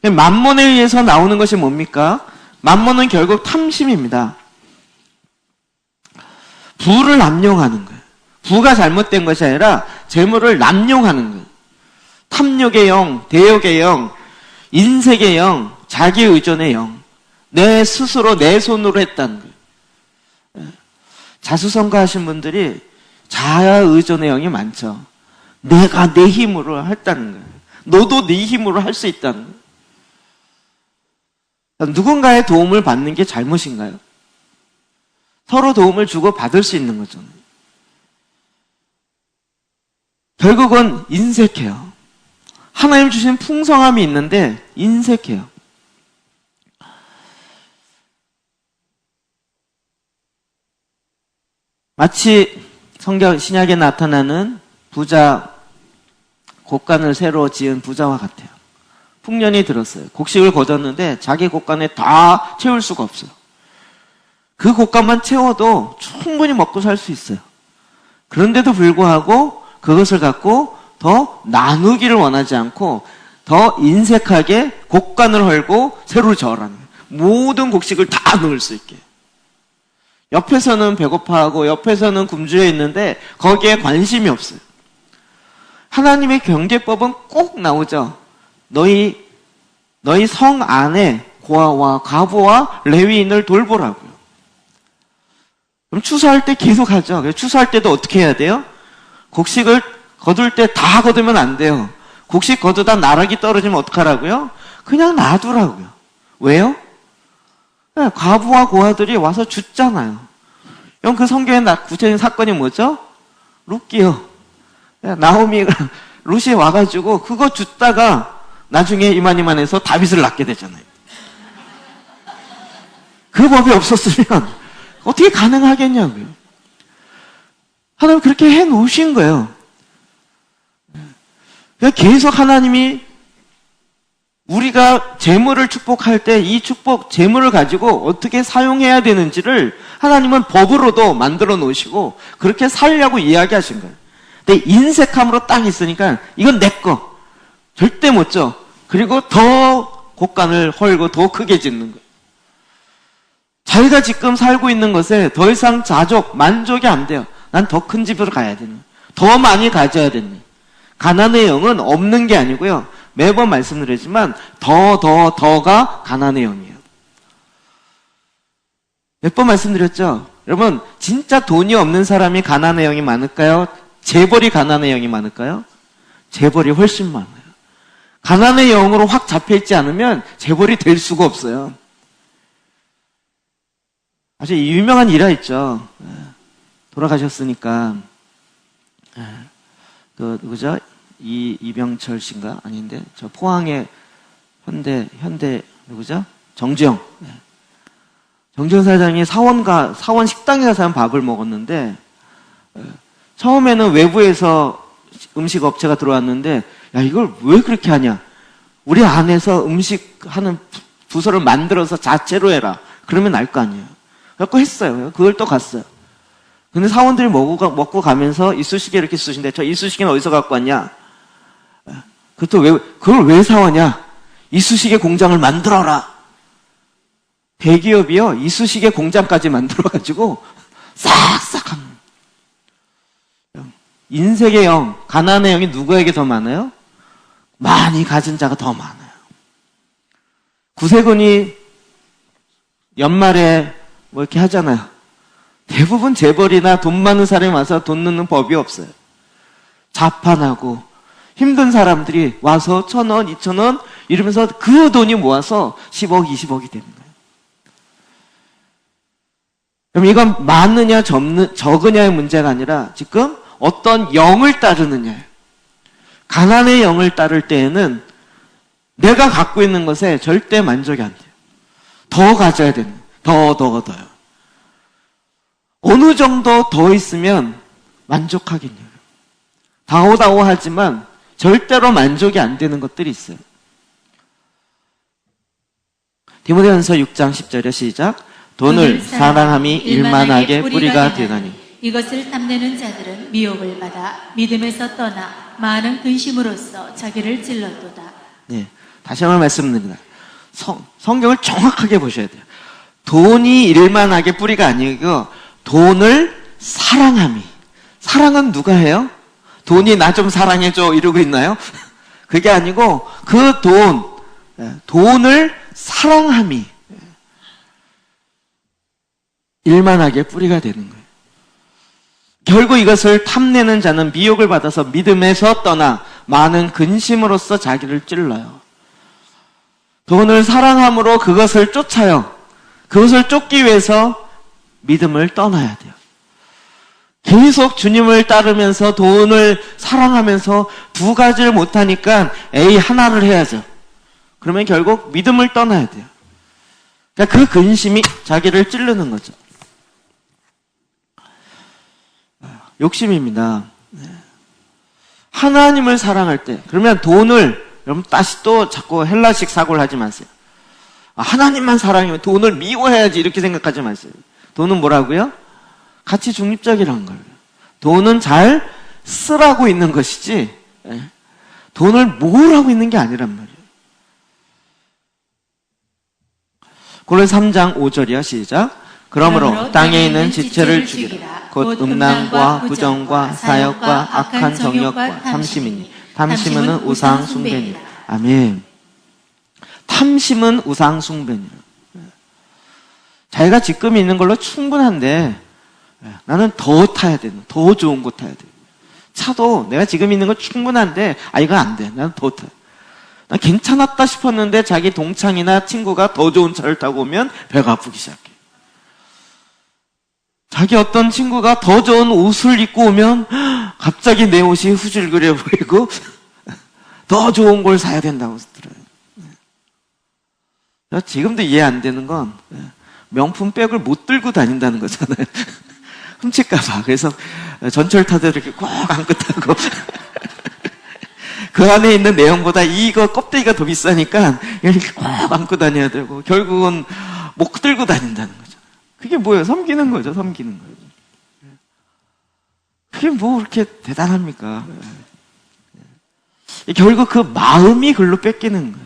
만몬에 의해서 나오는 것이 뭡니까? 만몬은 결국 탐심입니다. 부를 남용하는 거예요. 부가 잘못된 것이 아니라 재물을 남용하는 거예요. 탐욕의 영, 대욕의 영, 인색의 영, 자기 의존의 영, 내 스스로 내 손으로 했다는 거예요. 자수성가 하신 분들이 자아 의존의 영이 많죠. 내가 내 힘으로 했다는 거예요. 너도 네 힘으로 할 수 있다는 거예요. 누군가의 도움을 받는 게 잘못인가요? 서로 도움을 주고 받을 수 있는 거잖아요. 결국은 인색해요. 하나님 주신 풍성함이 있는데 인색해요. 마치 성경 신약에 나타나는 부자, 곡간을 새로 지은 부자와 같아요. 풍년이 들었어요. 곡식을 거뒀는데 자기 곡간에 다 채울 수가 없어요. 그 곡간만 채워도 충분히 먹고 살 수 있어요. 그런데도 불구하고 그것을 갖고 더 나누기를 원하지 않고 더 인색하게 곡간을 헐고 새로 저으라는 거예요. 모든 곡식을 다 넣을 수 있게. 옆에서는 배고파하고 옆에서는 굶주려 있는데 거기에 관심이 없어요. 하나님의 경제법은 꼭 나오죠. 너희 너희 성 안에 고아와 과부와 레위인을 돌보라고요. 그럼 추수할 때 계속 하죠. 추수할 때도 어떻게 해야 돼요? 곡식을 거둘 때 다 거두면 안 돼요. 곡식 거두다 나락이 떨어지면 어떡하라고요? 그냥 놔두라고요. 왜요? 네, 과부와 고아들이 와서 죽잖아요. 그럼 그 성경의 구체적인 사건이 뭐죠? 룻기요. 네, 나오미가 룻이 와가지고 그거 죽다가 나중에 이만희만해서 다윗을 낳게 되잖아요. 그 법이 없었으면 어떻게 가능하겠냐고요. 하나님 그렇게 해놓으신 거예요. 계속 하나님이 우리가 재물을 축복할 때 이 축복, 재물을 가지고 어떻게 사용해야 되는지를 하나님은 법으로도 만들어 놓으시고 그렇게 살려고 이야기하신 거예요. 근데 인색함으로 딱 있으니까 이건 내 거. 절대 못 줘. 그리고 더 곡간을 헐고 더 크게 짓는 거예요. 자기가 지금 살고 있는 것에 더 이상 만족이 안 돼요. 난 더 큰 집으로 가야 되는, 더 많이 가져야 되는. 가난의 영은 없는 게 아니고요. 매번 말씀드리지만 더가 가난의 영이에요. 몇 번 말씀드렸죠? 여러분 진짜 돈이 없는 사람이 가난의 영이 많을까요? 재벌이 가난의 영이 많을까요? 재벌이 훨씬 많아요. 가난의 영으로 확 잡혀있지 않으면 재벌이 될 수가 없어요. 아주 유명한 일화 있죠. 돌아가셨으니까 그 누구죠? 이병철 씨인가? 아닌데 저 포항의 현대 누구죠? 정주영. 정주영 사장이 사원 식당에 가서 밥을 먹었는데 처음에는 외부에서 음식 업체가 들어왔는데 야 이걸 왜 그렇게 하냐? 우리 안에서 음식 하는 부서를 만들어서 자체로 해라. 그러면 날 거 아니에요. 그래서 했어요. 그걸 또 갔어요. 근데 사원들이 먹고 가면서 이쑤시개 이렇게 쓰신데 저 이쑤시개는 어디서 갖고 왔냐? 그걸 왜 사왔냐? 이쑤시개 공장을 만들어라. 대기업이요. 이쑤시개 공장까지 만들어가지고 싹싹 하는. 인색의 영, 가난의 영이 누구에게 더 많아요? 많이 가진 자가 더 많아요. 구세군이 연말에 뭐 이렇게 하잖아요. 대부분 재벌이나 돈 많은 사람이 와서 돈 넣는 법이 없어요. 자판하고 힘든 사람들이 와서 1,000원, 2,000원 이러면서 그 돈이 모아서 10억, 20억이 되는 거예요. 그럼 이건 많으냐 적으냐의 문제가 아니라 지금 어떤 영을 따르느냐예요. 가난의 영을 따를 때에는 내가 갖고 있는 것에 절대 만족이 안 돼요. 더 가져야 되는 거예요. 더요. 어느 정도 더 있으면 만족하겠냐고요. 다오다오 하지만 절대로 만족이 안 되는 것들이 있어요. 디모데전서 6장 10절에 시작. 돈을 사랑함이 일만하게 뿌리가 되나니 이것을 탐내는 자들은 미혹을 받아 믿음에서 떠나 많은 근심으로써 자기를 찔렀도다. 네, 다시 한번 말씀드립니다. 성경을 정확하게 보셔야 돼요. 돈이 일만하게 뿌리가 아니고 돈을 사랑함이. 사랑은 누가 해요? 돈이 나 좀 사랑해줘 이러고 있나요? 그게 아니고 그 돈을 사랑함이 일만하게 뿌리가 되는 거예요. 결국 이것을 탐내는 자는 미혹을 받아서 믿음에서 떠나 많은 근심으로써 자기를 찔러요. 돈을 사랑함으로 그것을 쫓아요. 그것을 쫓기 위해서 믿음을 떠나야 돼요. 계속 주님을 따르면서 돈을 사랑하면서 두 가지를 못하니까 하나를 해야죠. 그러면 결국 믿음을 떠나야 돼요. 그러니까 그 근심이 자기를 찌르는 거죠. 욕심입니다. 하나님을 사랑할 때 그러면 돈을 여러분 다시 또 자꾸 헬라식 사고를 하지 마세요. 하나님만 사랑하면 돈을 미워해야지 이렇게 생각하지 마세요. 돈은 뭐라고요? 가치 중립적이라는 거예요. 돈은 잘 쓰라고 있는 것이지 돈을 모으라고 있는 게 아니란 말이에요. 고린도서 3장 5절이야. 시작. 그러므로 땅에 있는 지체를 죽이라. 곧 음란과 부정과 사욕과 악한 정욕과 탐심이니 탐심은 우상 숭배니라. 아멘. 탐심은 우상 숭배니라. 자기가 지금 있는 걸로 충분한데 나는 더 타야 돼. 더 좋은 거 타야 돼. 차도 내가 지금 있는 거 충분한데 이건 안 돼. 나는 더 타. 난 괜찮았다 싶었는데 자기 동창이나 친구가 더 좋은 차를 타고 오면 배가 아프기 시작해. 자기 어떤 친구가 더 좋은 옷을 입고 오면 갑자기 내 옷이 후줄그려 보이고 더 좋은 걸 사야 된다고 들어요. 지금도 이해 안 되는 건 명품 백을 못 들고 다닌다는 거잖아요. 훔칠까봐. 그래서 전철 타도 이렇게 꼭 안고 타고 그 안에 있는 내용보다 이거 껍데기가 더 비싸니까 이렇게 꼭 안고 다녀야 되고 결국은 못 들고 다닌다는 거죠. 그게 뭐예요? 섬기는 거죠. 섬기는 거죠. 그게 뭐 그렇게 대단합니까? 결국 그 마음이 글로 뺏기는 거예요.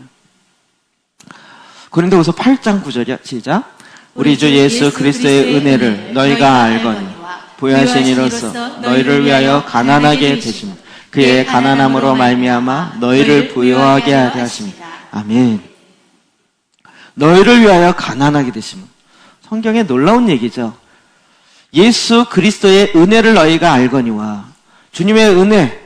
고린도후서 8장 9절이야. 시작. 우리 주 예수 그리스도의 은혜를 너희가 알거니 부요하신 이로써 너희를 위하여 가난하게 되심 그의 가난함으로 말미암아 너희를 부요하게 하게 하십니다. 아멘. 너희를 위하여 가난하게 되심. 성경에 놀라운 얘기죠. 예수 그리스도의 은혜를 너희가 알거니와 주님의 은혜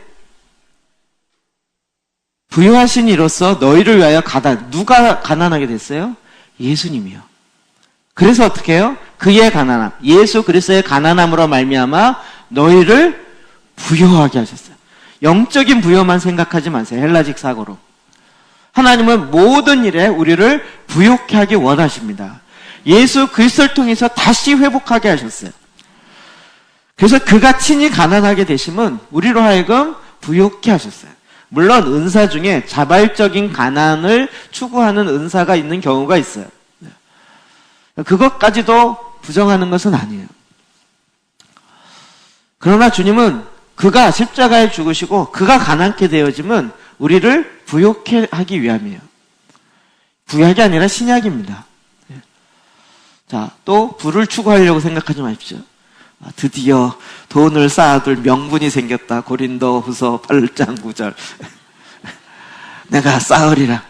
부요하신 이로써 너희를 위하여 누가 가난하게 됐어요? 예수님이요. 그래서 어떻게 해요? 그의 가난함, 예수 그리스도의 가난함으로 말미암아 너희를 부요하게 하셨어요. 영적인 부요만 생각하지 마세요. 헬라직 사고로. 하나님은 모든 일에 우리를 부요케 하기 원하십니다. 예수 그리스도를 통해서 다시 회복하게 하셨어요. 그래서 그가 친히 가난하게 되심은 우리로 하여금 부요케 하셨어요. 물론 은사 중에 자발적인 가난을 추구하는 은사가 있는 경우가 있어요. 그것까지도 부정하는 것은 아니에요. 그러나 주님은 그가 십자가에 죽으시고 그가 가난케 되어짐은 우리를 부요케 하기 위함이에요. 구약이 아니라 신약입니다. 자, 또 부를 추구하려고 생각하지 마십시오. 드디어 돈을 쌓아둘 명분이 생겼다. 고린도후서 8장 9절. 내가 쌓으리라.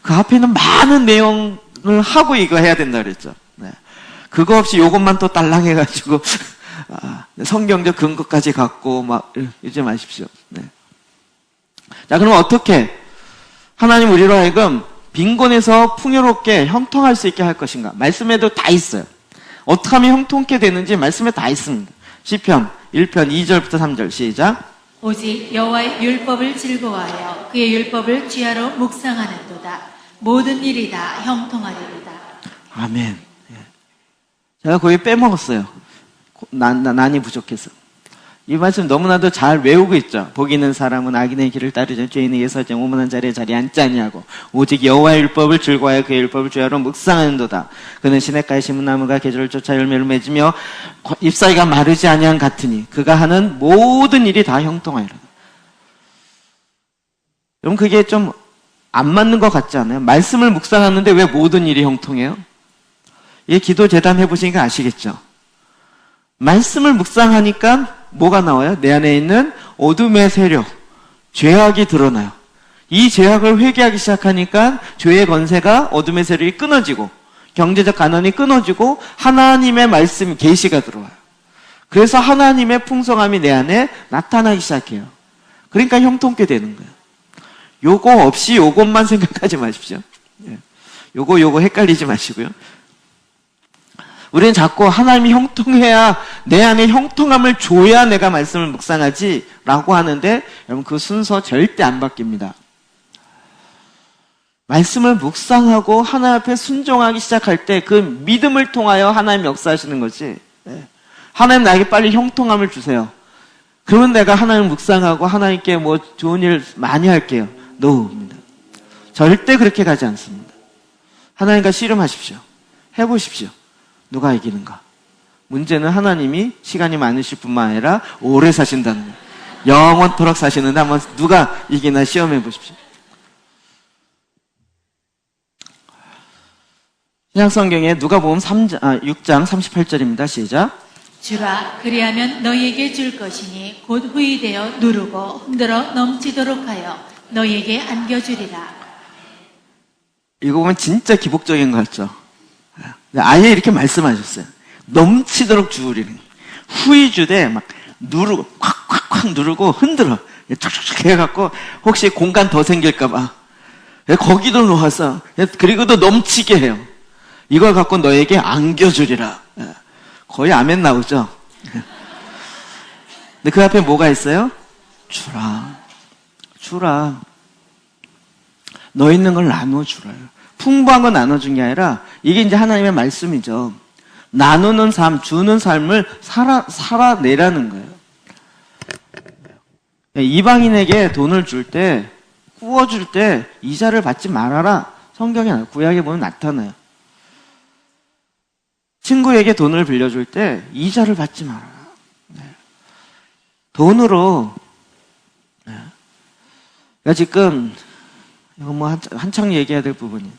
그 앞에 있는 많은 내용을 하고 이거 해야 된다 그랬죠. 그거 없이 요것만 또 딸랑해가지고 성경적 근거까지 갖고 막 이러지 마십시오. 자, 그럼 어떻게 하나님 우리로 하여금 빈곤에서 풍요롭게 형통할 수 있게 할 것인가? 말씀에도 다 있어요. 어떻게 하면 형통케 되는지 말씀에 다 있습니다. 시편 1편 2절부터 3절 시작. 오직 여호와의 율법을 즐거워하여 그의 율법을 주야로 묵상하는도다. 모든 일이 다 형통하리로다. 아멘. 제가 거의 빼먹었어요. 난이 부족해서. 이 말씀 너무나도 잘 외우고 있죠. 복 있는 사람은 악인의 길을 따르지 죄인의 예사정 오만한 자리에 앉지 아니하고 오직 여호와의 율법을 즐거워하여 그의 율법을 주야로 묵상하는도다. 그는 시냇가에 심은 나무가 계절을 쫓아 열매를 맺으며 잎사귀가 마르지 아니한 같으니 그가 하는 모든 일이 다 형통하리라. 여러분 그게 좀 안 맞는 것 같지 않아요? 말씀을 묵상하는데 왜 모든 일이 형통해요? 이 기도 재단 해보시니까 아시겠죠? 말씀을 묵상하니까 뭐가 나와요? 내 안에 있는 어둠의 세력, 죄악이 드러나요. 이 죄악을 회개하기 시작하니까 죄의 권세가 어둠의 세력이 끊어지고 경제적 가난이 끊어지고 하나님의 말씀, 계시가 들어와요. 그래서 하나님의 풍성함이 내 안에 나타나기 시작해요. 그러니까 형통케 되는 거예요. 요거 없이 요것만 생각하지 마십시오. 요거 헷갈리지 마시고요. 우리는 자꾸 하나님이 형통해야 내 안에 형통함을 줘야 내가 말씀을 묵상하지 라고 하는데 여러분 그 순서 절대 안 바뀝니다. 말씀을 묵상하고 하나님 앞에 순종하기 시작할 때 그 믿음을 통하여 하나님 역사하시는 거지. 하나님 나에게 빨리 형통함을 주세요. 그러면 내가 하나님 묵상하고 하나님께 뭐 좋은 일 많이 할게요. 노입니다. 절대 그렇게 가지 않습니다. 하나님과 씨름하십시오. 해보십시오. 누가 이기는가? 문제는 하나님이 시간이 많으실 뿐만 아니라 오래 사신다는 거예요. 영원토록 사시는데 한번 누가 이기나 시험해 보십시오. 신약성경에 누가복음 6장 38절입니다. 시작. 주라 그리하면 너희에게 줄 것이니 곧 후이되어 누르고 흔들어 넘치도록 하여 너희에게 안겨주리라. 이거 보면 진짜 기복적인 거 같죠? 아예 이렇게 말씀하셨어요. 넘치도록 주우리는. 후이 주되 막 누르고, 콱콱콱 누르고 흔들어. 촉촉촉 해갖고 혹시 공간 더 생길까봐. 거기도 놓아서, 그리고 또 넘치게 해요. 이걸 갖고 너에게 안겨주리라. 거의 아멘 나오죠? 근데 그 앞에 뭐가 있어요? 주라. 주라. 너 있는 걸 나눠주라요. 풍부한 거 나눠준 게 아니라 이게 이제 하나님의 말씀이죠. 나누는 삶, 주는 삶을 살아내라는 거예요. 이방인에게 돈을 줄 때, 구워줄 때 이자를 받지 말아라. 성경에 구약에 보면 나타나요. 친구에게 돈을 빌려줄 때 이자를 받지 말아라. 돈으로. 그러니까 지금 이거 뭐 한창 얘기해야 될 부분이에요.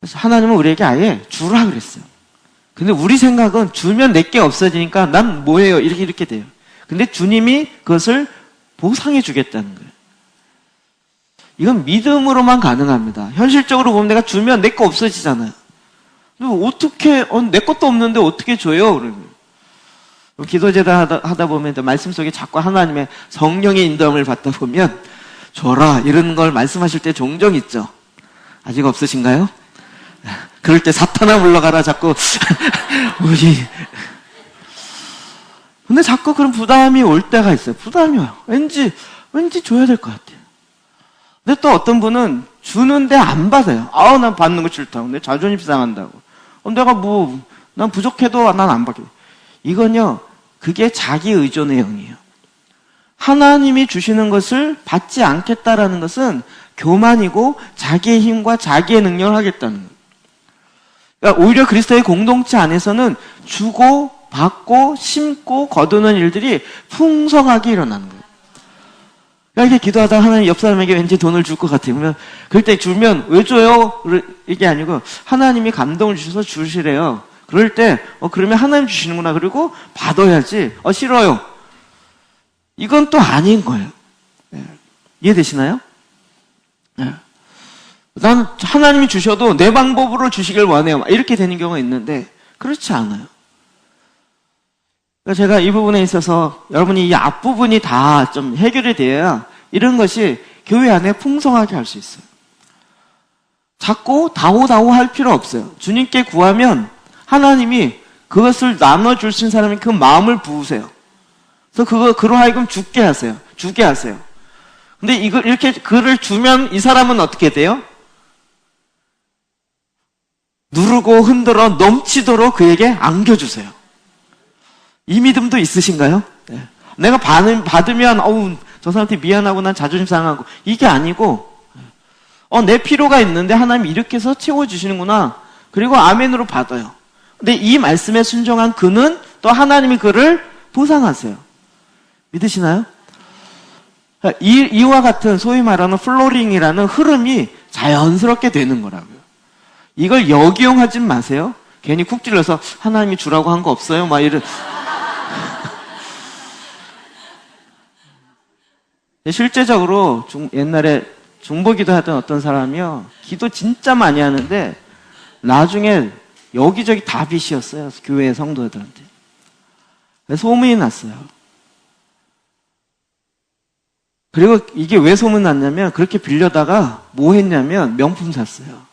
그래서 하나님은 우리에게 아예 주라 그랬어요. 근데 우리 생각은 주면 내게 없어지니까 난 뭐예요? 이렇게 돼요. 근데 주님이 그것을 보상해 주겠다는 거예요. 이건 믿음으로만 가능합니다. 현실적으로 보면 내가 주면 내 거 없어지잖아요. 어떻게, 내 것도 없는데 어떻게 줘요? 그러면. 기도제다 하다 보면 말씀 속에 자꾸 하나님의 성령의 인도함을 받다 보면 줘라 이런 걸 말씀하실 때 종종 있죠. 아직 없으신가요? 그럴 때 사탄아 물러가라 자꾸 우리. 근데 자꾸 그런 부담이 올 때가 있어요. 부담이 와요. 왠지 줘야 될 것 같아요. 근데 또 어떤 분은 주는데 안 받아요. 난 받는 거 싫다고. 내 자존심 상한다고. 내가 난 부족해도 난 안 받게. 이건요, 그게 자기 의존의 영이에요. 하나님이 주시는 것을 받지 않겠다라는 것은 교만이고 자기의 힘과 자기의 능력을 하겠다는 거예요. 그러니까 오히려 그리스도의 공동체 안에서는 주고 받고 심고 거두는 일들이 풍성하게 일어나는 거예요. 그러니까 이렇게 기도하다가 하나님 옆 사람에게 왠지 돈을 줄 것 같아요. 그러면 그럴 때 주면 왜 줘요? 이게 아니고 하나님이 감동을 주셔서 주시래요. 그럴 때 그러면 하나님 주시는구나. 그리고 받아야지. 싫어요. 이건 또 아닌 거예요. 이해되시나요? 난 하나님이 주셔도 내 방법으로 주시길 원해요. 이렇게 되는 경우가 있는데 그렇지 않아요. 그러니까 제가 이 부분에 있어서 여러분이 이 앞부분이 다 좀 해결이 되어야 이런 것이 교회 안에 풍성하게 할 수 있어요. 자꾸 다오다오 할 필요 없어요. 주님께 구하면 하나님이 그것을 나눠주신 사람이 그 마음을 부으세요. 그래서 그로 하여금 주게 하세요. 근데 이렇게 그를 주면 이 사람은 어떻게 돼요? 누르고 흔들어 넘치도록 그에게 안겨주세요. 이 믿음도 있으신가요? 네. 내가 받으면 저 사람한테 미안하고 난 자존심 상하고 이게 아니고 내 필요가 있는데 하나님이 이렇게 해서 채워주시는구나. 그리고 아멘으로 받아요. 근데 이 말씀에 순종한 그는 또 하나님이 그를 보상하세요. 믿으시나요? 이와 같은 소위 말하는 플로링이라는 흐름이 자연스럽게 되는 거라고요. 이걸 역이용하지 마세요. 괜히 쿡 찔러서 하나님이 주라고 한 거 없어요? 막 이런. 실제적으로 옛날에 중보기도 하던 어떤 사람이요. 기도 진짜 많이 하는데 나중에 여기저기 다 빚이었어요. 교회 성도들한테. 소문이 났어요. 그리고 이게 왜 소문 났냐면 그렇게 빌려다가 뭐 했냐면 명품 샀어요.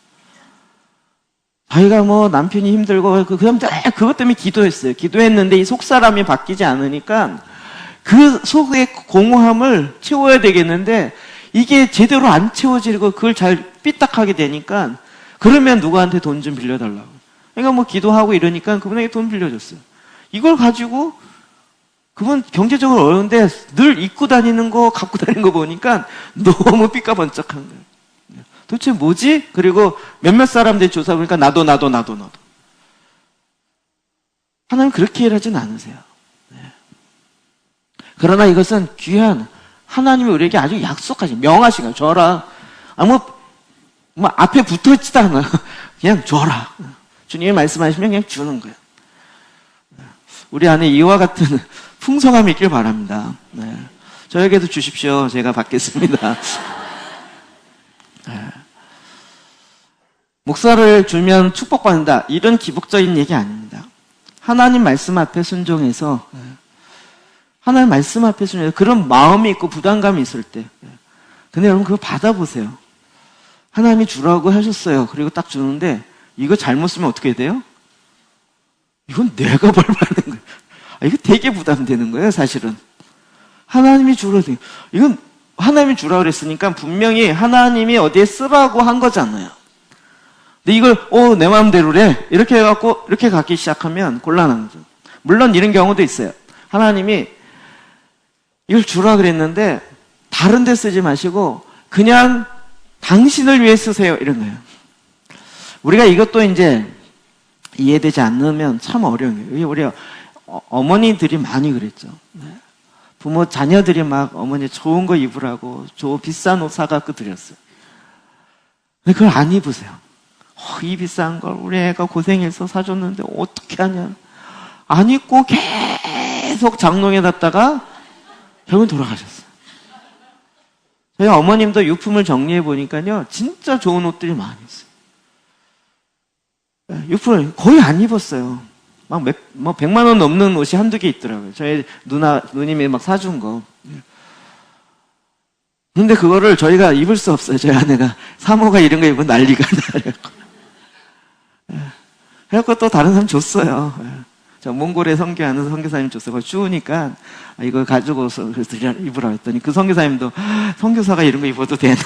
자기가 남편이 힘들고 그것 때문에 기도했어요. 기도했는데 이 속사람이 바뀌지 않으니까 그 속의 공허함을 채워야 되겠는데 이게 제대로 안 채워지고 그걸 잘 삐딱하게 되니까 그러면 누구한테 돈 좀 빌려달라고. 그러니까 기도하고 이러니까 그분에게 돈 빌려줬어요. 이걸 가지고 그분 경제적으로 어려운데 늘 입고 다니는 거 갖고 다니는 거 보니까 너무 삐까번쩍한 거예요. 도대체 뭐지? 그리고 몇몇 사람들이 조사해보니까 나도. 하나님 그렇게 일하진 않으세요. 그러나 이것은 귀한 하나님이 우리에게 아주 약속하신 명하신 거예요. 줘라. 앞에 붙어있지도 않아요. 그냥 줘라. 주님이 말씀하시면 그냥 주는 거예요. 우리 안에 이와 같은 풍성함이 있길 바랍니다. 저에게도 주십시오. 제가 받겠습니다. 목사를 주면 축복받는다. 이런 기복적인 얘기 아닙니다. 하나님 말씀 앞에 순종해서 하나님 말씀 앞에 순종해서 그런 마음이 있고 부담감이 있을 때 근데 여러분 그거 받아보세요. 하나님이 주라고 하셨어요. 그리고 딱 주는데 이거 잘못 쓰면 어떻게 돼요? 이건 내가 벌 받는 거예요. 이거 되게 부담되는 거예요, 사실은. 하나님이 주라고 이건 하나님이 주라고 그랬으니까 분명히 하나님이 어디에 쓰라고 한 거잖아요. 근데 이걸 내 마음대로래 이렇게 해갖고 이렇게 갖기 시작하면 곤란한 거죠. 물론 이런 경우도 있어요. 하나님이 이걸 주라 그랬는데 다른 데 쓰지 마시고 그냥 당신을 위해 쓰세요 이런 거예요. 우리가 이것도 이제 이해되지 않으면 참 어려운 거예요. 우리 어머니들이 많이 그랬죠. 부모 자녀들이 막 어머니 좋은 거 입으라고 비싼 옷 사갖고 드렸어요. 근데 그걸 안 입으세요. 이 비싼 걸 우리 애가 고생해서 사줬는데 어떻게 하냐. 안 입고 계속 장롱에 놨다가 결국은 돌아가셨어요. 저희 어머님도 유품을 정리해 보니까요, 진짜 좋은 옷들이 많이 있어요. 유품을 거의 안 입었어요. 막 100만 원 넘는 옷이 한두 개 있더라고요. 저희 누님이 막 사준 거. 근데 그거를 저희가 입을 수 없어요. 저희 아내가. 사모가 이런 거 입으면 난리가 나요. 그래갖고 또 다른 사람 줬어요. 저 몽골에 선교하는 선교사님 줬어요. 그거 추우니까 이거 가지고서 입으라고 했더니 그 선교사님도 선교사가 이런 거 입어도 되나?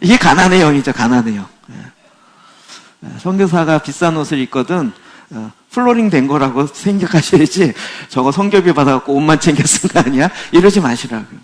이게 가난의 영이죠. 가난의 영. 선교사가 비싼 옷을 입거든 플로링 된 거라고 생각하셔야지 저거 선교비 받아갖고 옷만 챙겨 쓴 거 아니야? 이러지 마시라고요.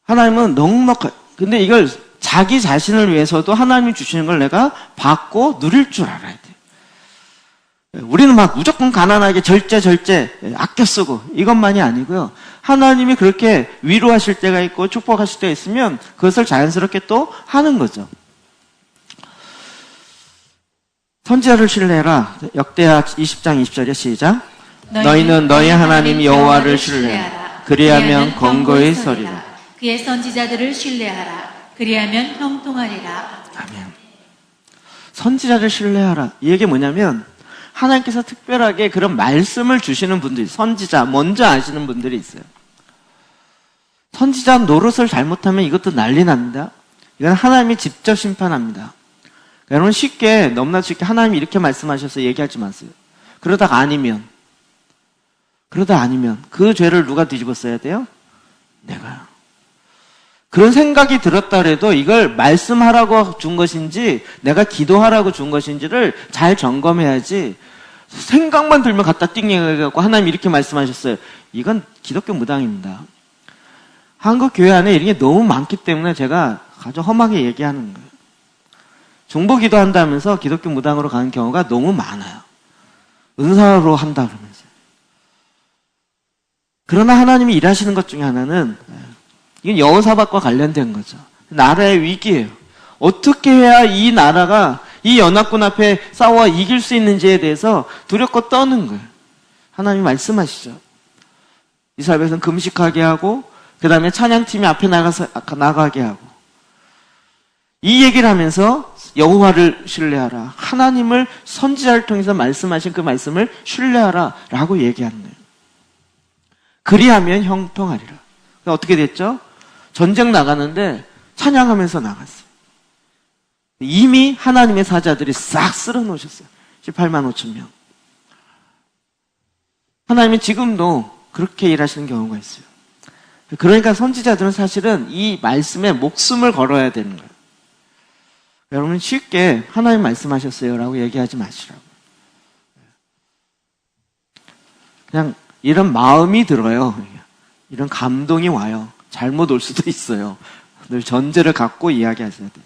하나님은 넉넉한, 근데 이걸 자기 자신을 위해서도 하나님이 주시는 걸 내가 받고 누릴 줄 알아야 돼요. 우리는 막 무조건 가난하게 절제 아껴 쓰고 이것만이 아니고요. 하나님이 그렇게 위로하실 때가 있고 축복하실 때가 있으면 그것을 자연스럽게 또 하는 거죠. 선지자를 신뢰해라. 역대하 20장 20절에 시작. 너희는 너희 하나님 여호와를 신뢰하라. 그리하면 권고히 서리라. 그의 선지자들을 신뢰하라. 그리하면 형통하리라. 아멘. 선지자를 신뢰하라. 이 얘기 뭐냐면 하나님께서 특별하게 그런 말씀을 주시는 분들이, 선지자 먼저 아시는 분들이 있어요. 선지자 노릇을 잘못하면 이것도 난리 납니다. 이건 하나님이 직접 심판합니다. 여러분 너무나 쉽게 하나님이 이렇게 말씀하셔서 얘기하지 마세요. 그러다 아니면 그 죄를 누가 뒤집어 써야 돼요? 내가요. 그런 생각이 들었다 그래도 이걸 말씀하라고 준 것인지 내가 기도하라고 준 것인지를 잘 점검해야지 생각만 들면 갖다 띵해갖고 하나님 이렇게 말씀하셨어요. 이건 기독교 무당입니다. 한국 교회 안에 이런 게 너무 많기 때문에 제가 아주 험하게 얘기하는 거예요. 중보 기도한다면서 기독교 무당으로 가는 경우가 너무 많아요. 은사로 한다 그러면서. 그러나 하나님이 일하시는 것 중에 하나는 이건 여호사밧과 관련된 거죠. 나라의 위기예요. 어떻게 해야 이 나라가 이 연합군 앞에 싸워 이길 수 있는지에 대해서 두렵고 떠는 거예요. 하나님이 말씀하시죠. 이스라엘 백성 금식하게 하고 그 다음에 찬양팀이 앞에 나가게 하고 이 얘기를 하면서 여호와를 신뢰하라. 하나님을 선지자를 통해서 말씀하신 그 말씀을 신뢰하라 라고 얘기하는 거예요. 그리하면 형통하리라. 그러니까 어떻게 됐죠? 전쟁 나가는데 찬양하면서 나갔어요. 이미 하나님의 사자들이 싹 쓸어 놓으셨어요. 18만 5천 명. 하나님은 지금도 그렇게 일하시는 경우가 있어요. 그러니까 선지자들은 사실은 이 말씀에 목숨을 걸어야 되는 거예요. 여러분 쉽게 하나님 말씀하셨어요 라고 얘기하지 마시라고. 그냥 이런 마음이 들어요. 이런 감동이 와요. 잘못 올 수도 있어요. 늘 전제를 갖고 이야기하셔야 돼요.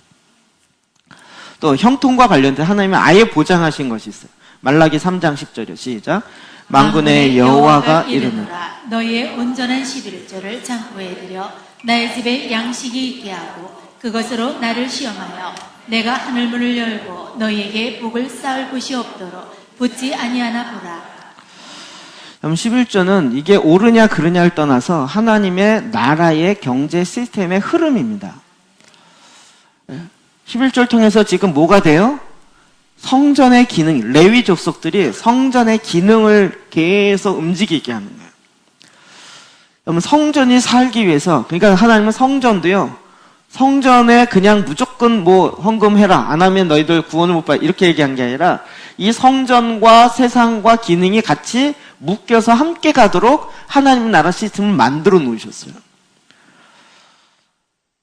또 형통과 관련된 하나님이 아예 보장하신 것이 있어요. 말라기 3장 10절이요. 시작. 만군의 여호와가 이르노라. 너희의 온전한 11조를 창고에 들여 나의 집에 양식이 있게 하고 그것으로 나를 시험하여 내가 하늘문을 열고 너희에게 복을 쌓을 곳이 없도록 붙지 아니하나 보라. 그럼 11조는 이게 옳으냐 그르냐를 떠나서 하나님의 나라의 경제 시스템의 흐름입니다. 11조를 통해서 지금 뭐가 돼요? 성전의 기능, 레위 족속들이 성전의 기능을 계속 움직이게 하는 거예요. 그러면 성전이 살기 위해서, 그러니까 하나님은 성전도요, 성전에 그냥 무조건 뭐 헌금해라, 안 하면 너희들 구원을 못 받아, 이렇게 얘기한 게 아니라 이 성전과 세상과 기능이 같이 묶여서 함께 가도록 하나님 나라 시스템을 만들어 놓으셨어요.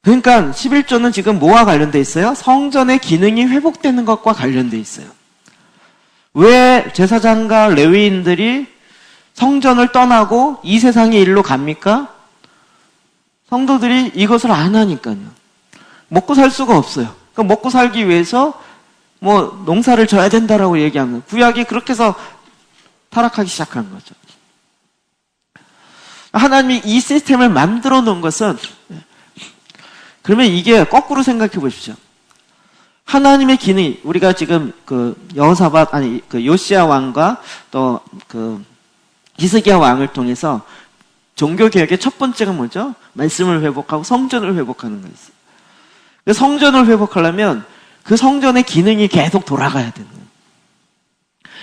그러니까 11조는 지금 뭐와 관련돼 있어요? 성전의 기능이 회복되는 것과 관련돼 있어요. 왜 제사장과 레위인들이 성전을 떠나고 이 세상의 일로 갑니까? 성도들이 이것을 안 하니까요. 먹고 살 수가 없어요. 그러니까 먹고 살기 위해서 뭐 농사를 져야 된다라고 얘기하는, 구약이 그렇게 해서 타락하기 시작한 거죠. 하나님이 이 시스템을 만들어 놓은 것은, 그러면 이게 거꾸로 생각해 보십시오. 하나님의 기능이, 우리가 지금 여호사밧, 요시야 왕과 또 히스기야 왕을 통해서 종교개혁의 첫 번째가 뭐죠? 말씀을 회복하고 성전을 회복하는 거였어요. 성전을 회복하려면 그 성전의 기능이 계속 돌아가야 되는 거예요.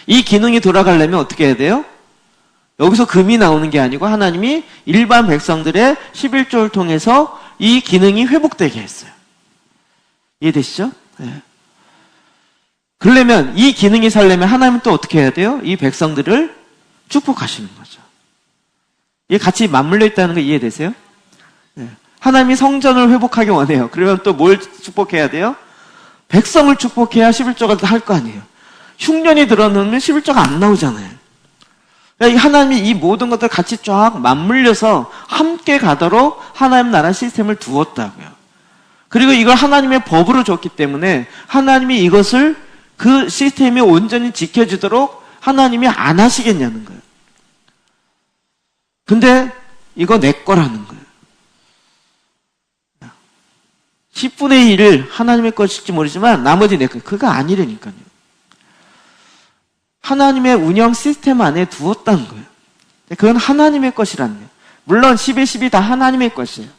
이 기능이 돌아가려면 어떻게 해야 돼요? 여기서 금이 나오는 게 아니고 하나님이 일반 백성들의 11조를 통해서 이 기능이 회복되게 했어요. 이해되시죠? 네. 그러려면 이 기능이 살려면 하나님은 또 어떻게 해야 돼요? 이 백성들을 축복하시는 거죠. 이게 같이 맞물려 있다는 거 이해되세요? 네. 하나님이 성전을 회복하기 원해요. 그러면 또 뭘 축복해야 돼요? 백성을 축복해야 11조가 할 거 아니에요. 흉년이 들어놓으면 11조가 안 나오잖아요. 그러니까 하나님이 이 모든 것들 같이 쫙 맞물려서 함께 가도록 하나님 나라 시스템을 두었다고요. 그리고 이걸 하나님의 법으로 줬기 때문에 하나님이 이것을 그 시스템이 온전히 지켜지도록 하나님이 안 하시겠냐는 거예요. 근데 이거 내 거라는 거예요. 10분의 1을 하나님의 것일지 모르지만 나머지 내 거. 그거 아니라니까요. 하나님의 운영 시스템 안에 두었다는 거예요. 그건 하나님의 것이라는 거예요. 물론 10의 10이 다 하나님의 것이에요.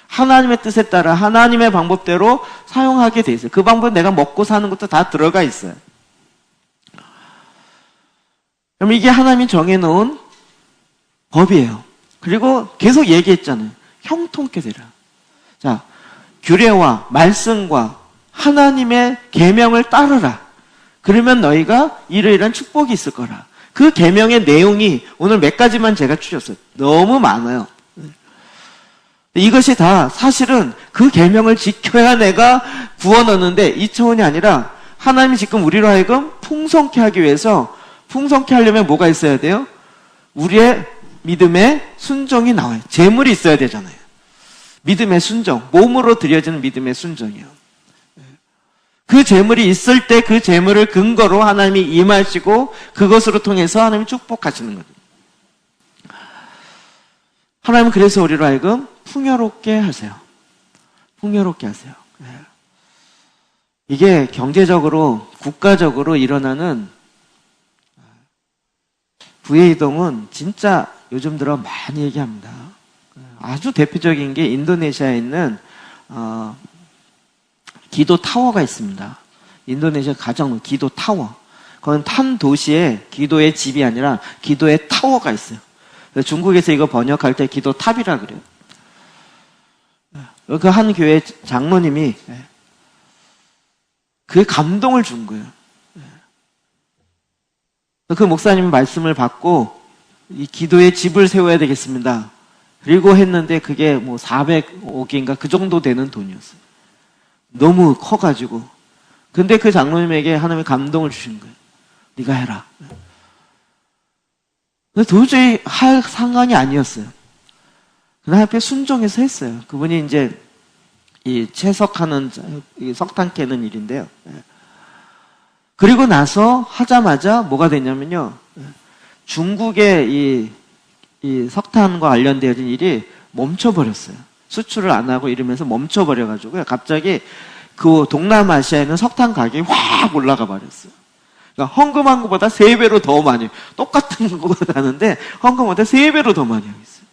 하나님의 뜻에 따라 하나님의 방법대로 사용하게 돼 있어요. 그 방법은 내가 먹고 사는 것도 다 들어가 있어요. 그럼 이게 하나님이 정해놓은 법이에요. 그리고 계속 얘기했잖아요. 형통케 되라. 자, 규례와 말씀과 하나님의 계명을 따르라. 그러면 너희가 이러이러한 축복이 있을 거라. 그 계명의 내용이 오늘 몇 가지만 제가 추렸어요. 너무 많아요. 이것이 다 사실은 그 계명을 지켜야 내가 구원 얻는데 이 차원이 아니라 하나님이 지금 우리로 하여금 풍성케 하기 위해서, 풍성케 하려면 뭐가 있어야 돼요? 우리의 믿음의 순종이 나와요. 재물이 있어야 되잖아요. 믿음의 순종, 몸으로 드려지는 믿음의 순종이요. 그 재물이 있을 때 그 재물을 근거로 하나님이 임하시고 그것으로 통해서 하나님이 축복하시는 거죠. 하나님은 그래서 우리로 하여금 풍요롭게 하세요. 풍요롭게 하세요. 이게 경제적으로, 국가적으로 일어나는 부의 이동은 진짜 요즘 들어 많이 얘기합니다. 아주 대표적인 게 인도네시아에 있는 기도 타워가 있습니다. 인도네시아 가장 기도 타워. 그건 탄 도시에 기도의 집이 아니라 기도의 타워가 있어요. 중국에서 이거 번역할 때 기도 탑이라 그래요. 그 한 교회 장로님이 그게 감동을 준 거예요. 그 목사님 말씀을 받고 이 기도의 집을 세워야 되겠습니다. 그리고 했는데 그게 뭐 400억인가 그 정도 되는 돈이었어요. 너무 커가지고. 근데 그 장로님에게 하나님이 감동을 주신 거예요. 네가 해라. 근데 도저히 할 상관이 아니었어요. 그냥 앞에 순종해서 했어요. 그분이 이제 이 채석하는, 이 석탄 캐는 일인데요. 그리고 나서 하자마자 뭐가 됐냐면요. 중국의 이 석탄과 관련되어진 일이 멈춰버렸어요. 수출을 안 하고 이러면서 멈춰버려가지고요. 갑자기 그 동남아시아에는 석탄 가격이 확 올라가 버렸어요. 그러니까 헌금한 것보다 3배로 더 많이, 똑같은 거보다 하는데 헌금보다 3배로 더 많이 하고 있어요.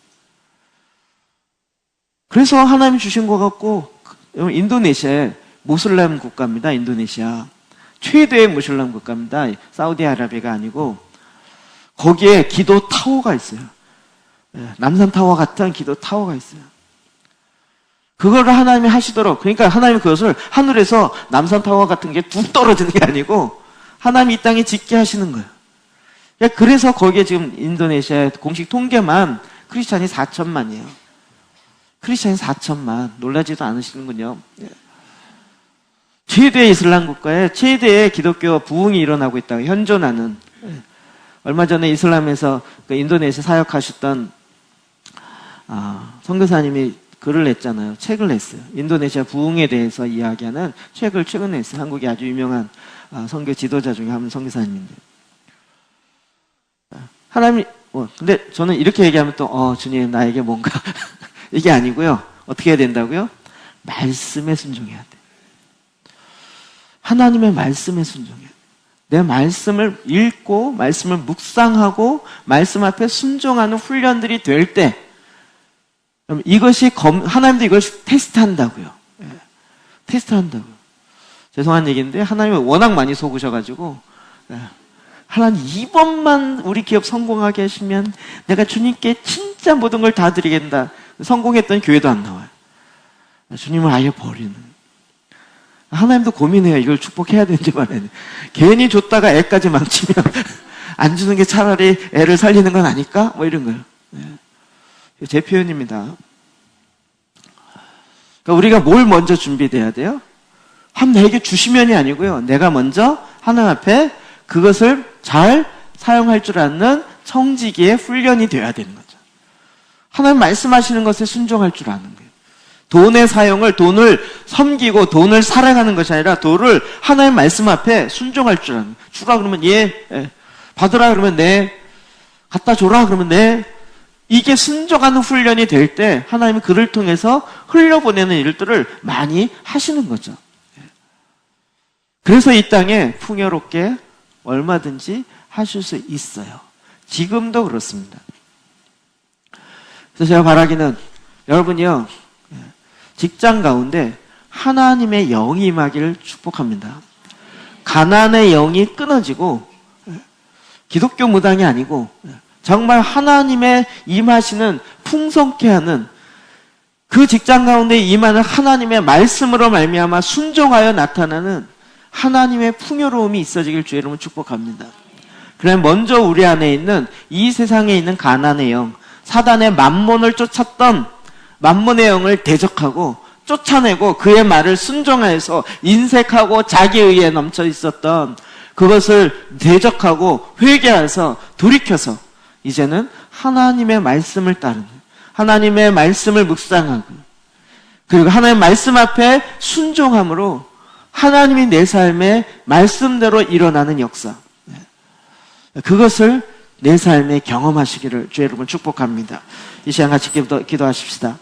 그래서 하나님이 주신 것 같고, 인도네시아에 모슬렘 국가입니다. 인도네시아. 최대의 모슬렘 국가입니다. 사우디아라비아가 아니고 거기에 기도 타워가 있어요. 남산 타워 같은 기도 타워가 있어요. 그거를 하나님이 하시도록, 그러니까 하나님이 그것을 하늘에서 남산 타워 같은 게 뚝 떨어지는 게 아니고 하나님이 이 땅에 짓게 하시는 거예요. 그래서 거기에 지금 인도네시아의 공식 통계만 크리스찬이 4천만이에요. 크리스찬이 4천만. 놀라지도 않으시는군요. 최대의 이슬람 국가에 최대의 기독교 부흥이 일어나고 있다고 현존하는. 얼마 전에 이슬람에서 그 인도네시아 사역하셨던 선교사님이 글을 냈잖아요. 책을 냈어요. 인도네시아 부흥에 대해서 이야기하는 책을 최근에 냈어요. 한국의 아주 유명한 선교 지도자 중에 한 선교사님인데. 하나님, 근데 저는 이렇게 얘기하면 또, 주님, 나에게 뭔가, 이게 아니고요. 어떻게 해야 된다고요? 말씀에 순종해야 돼. 하나님의 말씀에 순종해야 돼. 내 말씀을 읽고, 말씀을 묵상하고, 말씀 앞에 순종하는 훈련들이 될 때, 이것이 하나님도 이걸 테스트한다고요. 테스트한다고요. 죄송한 얘기인데, 하나님이 워낙 많이 속으셔가지고, 하나님 이번만 우리 기업 성공하게 하시면 내가 주님께 진짜 모든 걸 다 드리겠다. 성공했던 교회도 안 나와요. 주님을 아예 버리는. 하나님도 고민해요. 이걸 축복해야 되는지 말아야 되는지. 괜히 줬다가 애까지 망치면 안 주는 게 차라리 애를 살리는 건 아닐까? 뭐 이런 거예요. 제 표현입니다. 그러니까 우리가 뭘 먼저 준비돼야 돼요? 내게 주시면이 아니고요. 내가 먼저 하나님 앞에 그것을 잘 사용할 줄 아는 청지기의 훈련이 되어야 되는 거죠. 하나님 말씀하시는 것에 순종할 줄 아는 거예요. 돈의 사용을, 돈을 섬기고 돈을 사랑하는 것이 아니라 돈을 하나님 말씀 앞에 순종할 줄 아는 거예요. 주라 그러면 받으라 그러면 네, 갖다 줘라 그러면 네. 이게 순종하는 훈련이 될 때 하나님이 그를 통해서 흘려보내는 일들을 많이 하시는 거죠. 그래서 이 땅에 풍요롭게 얼마든지 하실 수 있어요. 지금도 그렇습니다. 그래서 제가 바라기는 여러분이요, 직장 가운데 하나님의 영이 임하기를 축복합니다. 가난의 영이 끊어지고 기독교 무당이 아니고 정말 하나님의 임하시는 풍성케 하는 그 직장 가운데 임하는 하나님의 말씀으로 말미암아 순종하여 나타나는 하나님의 풍요로움이 있어지길 주의 이름으로 축복합니다. 그러면 먼저 우리 안에 있는 이 세상에 있는 가난의 영, 사단의 만몬을 쫓았던 만몬의 영을 대적하고 쫓아내고 그의 말을 순종하여서 인색하고 자기의에 넘쳐 있었던 그것을 대적하고 회개해서 돌이켜서 이제는 하나님의 말씀을 따르는, 하나님의 말씀을 묵상하고 그리고 하나님의 말씀 앞에 순종함으로 하나님이 내 삶의 말씀대로 일어나는 역사, 그것을 내 삶에 경험하시기를 주의 이름으로 축복합니다. 이 시간 같이 기도하십시다.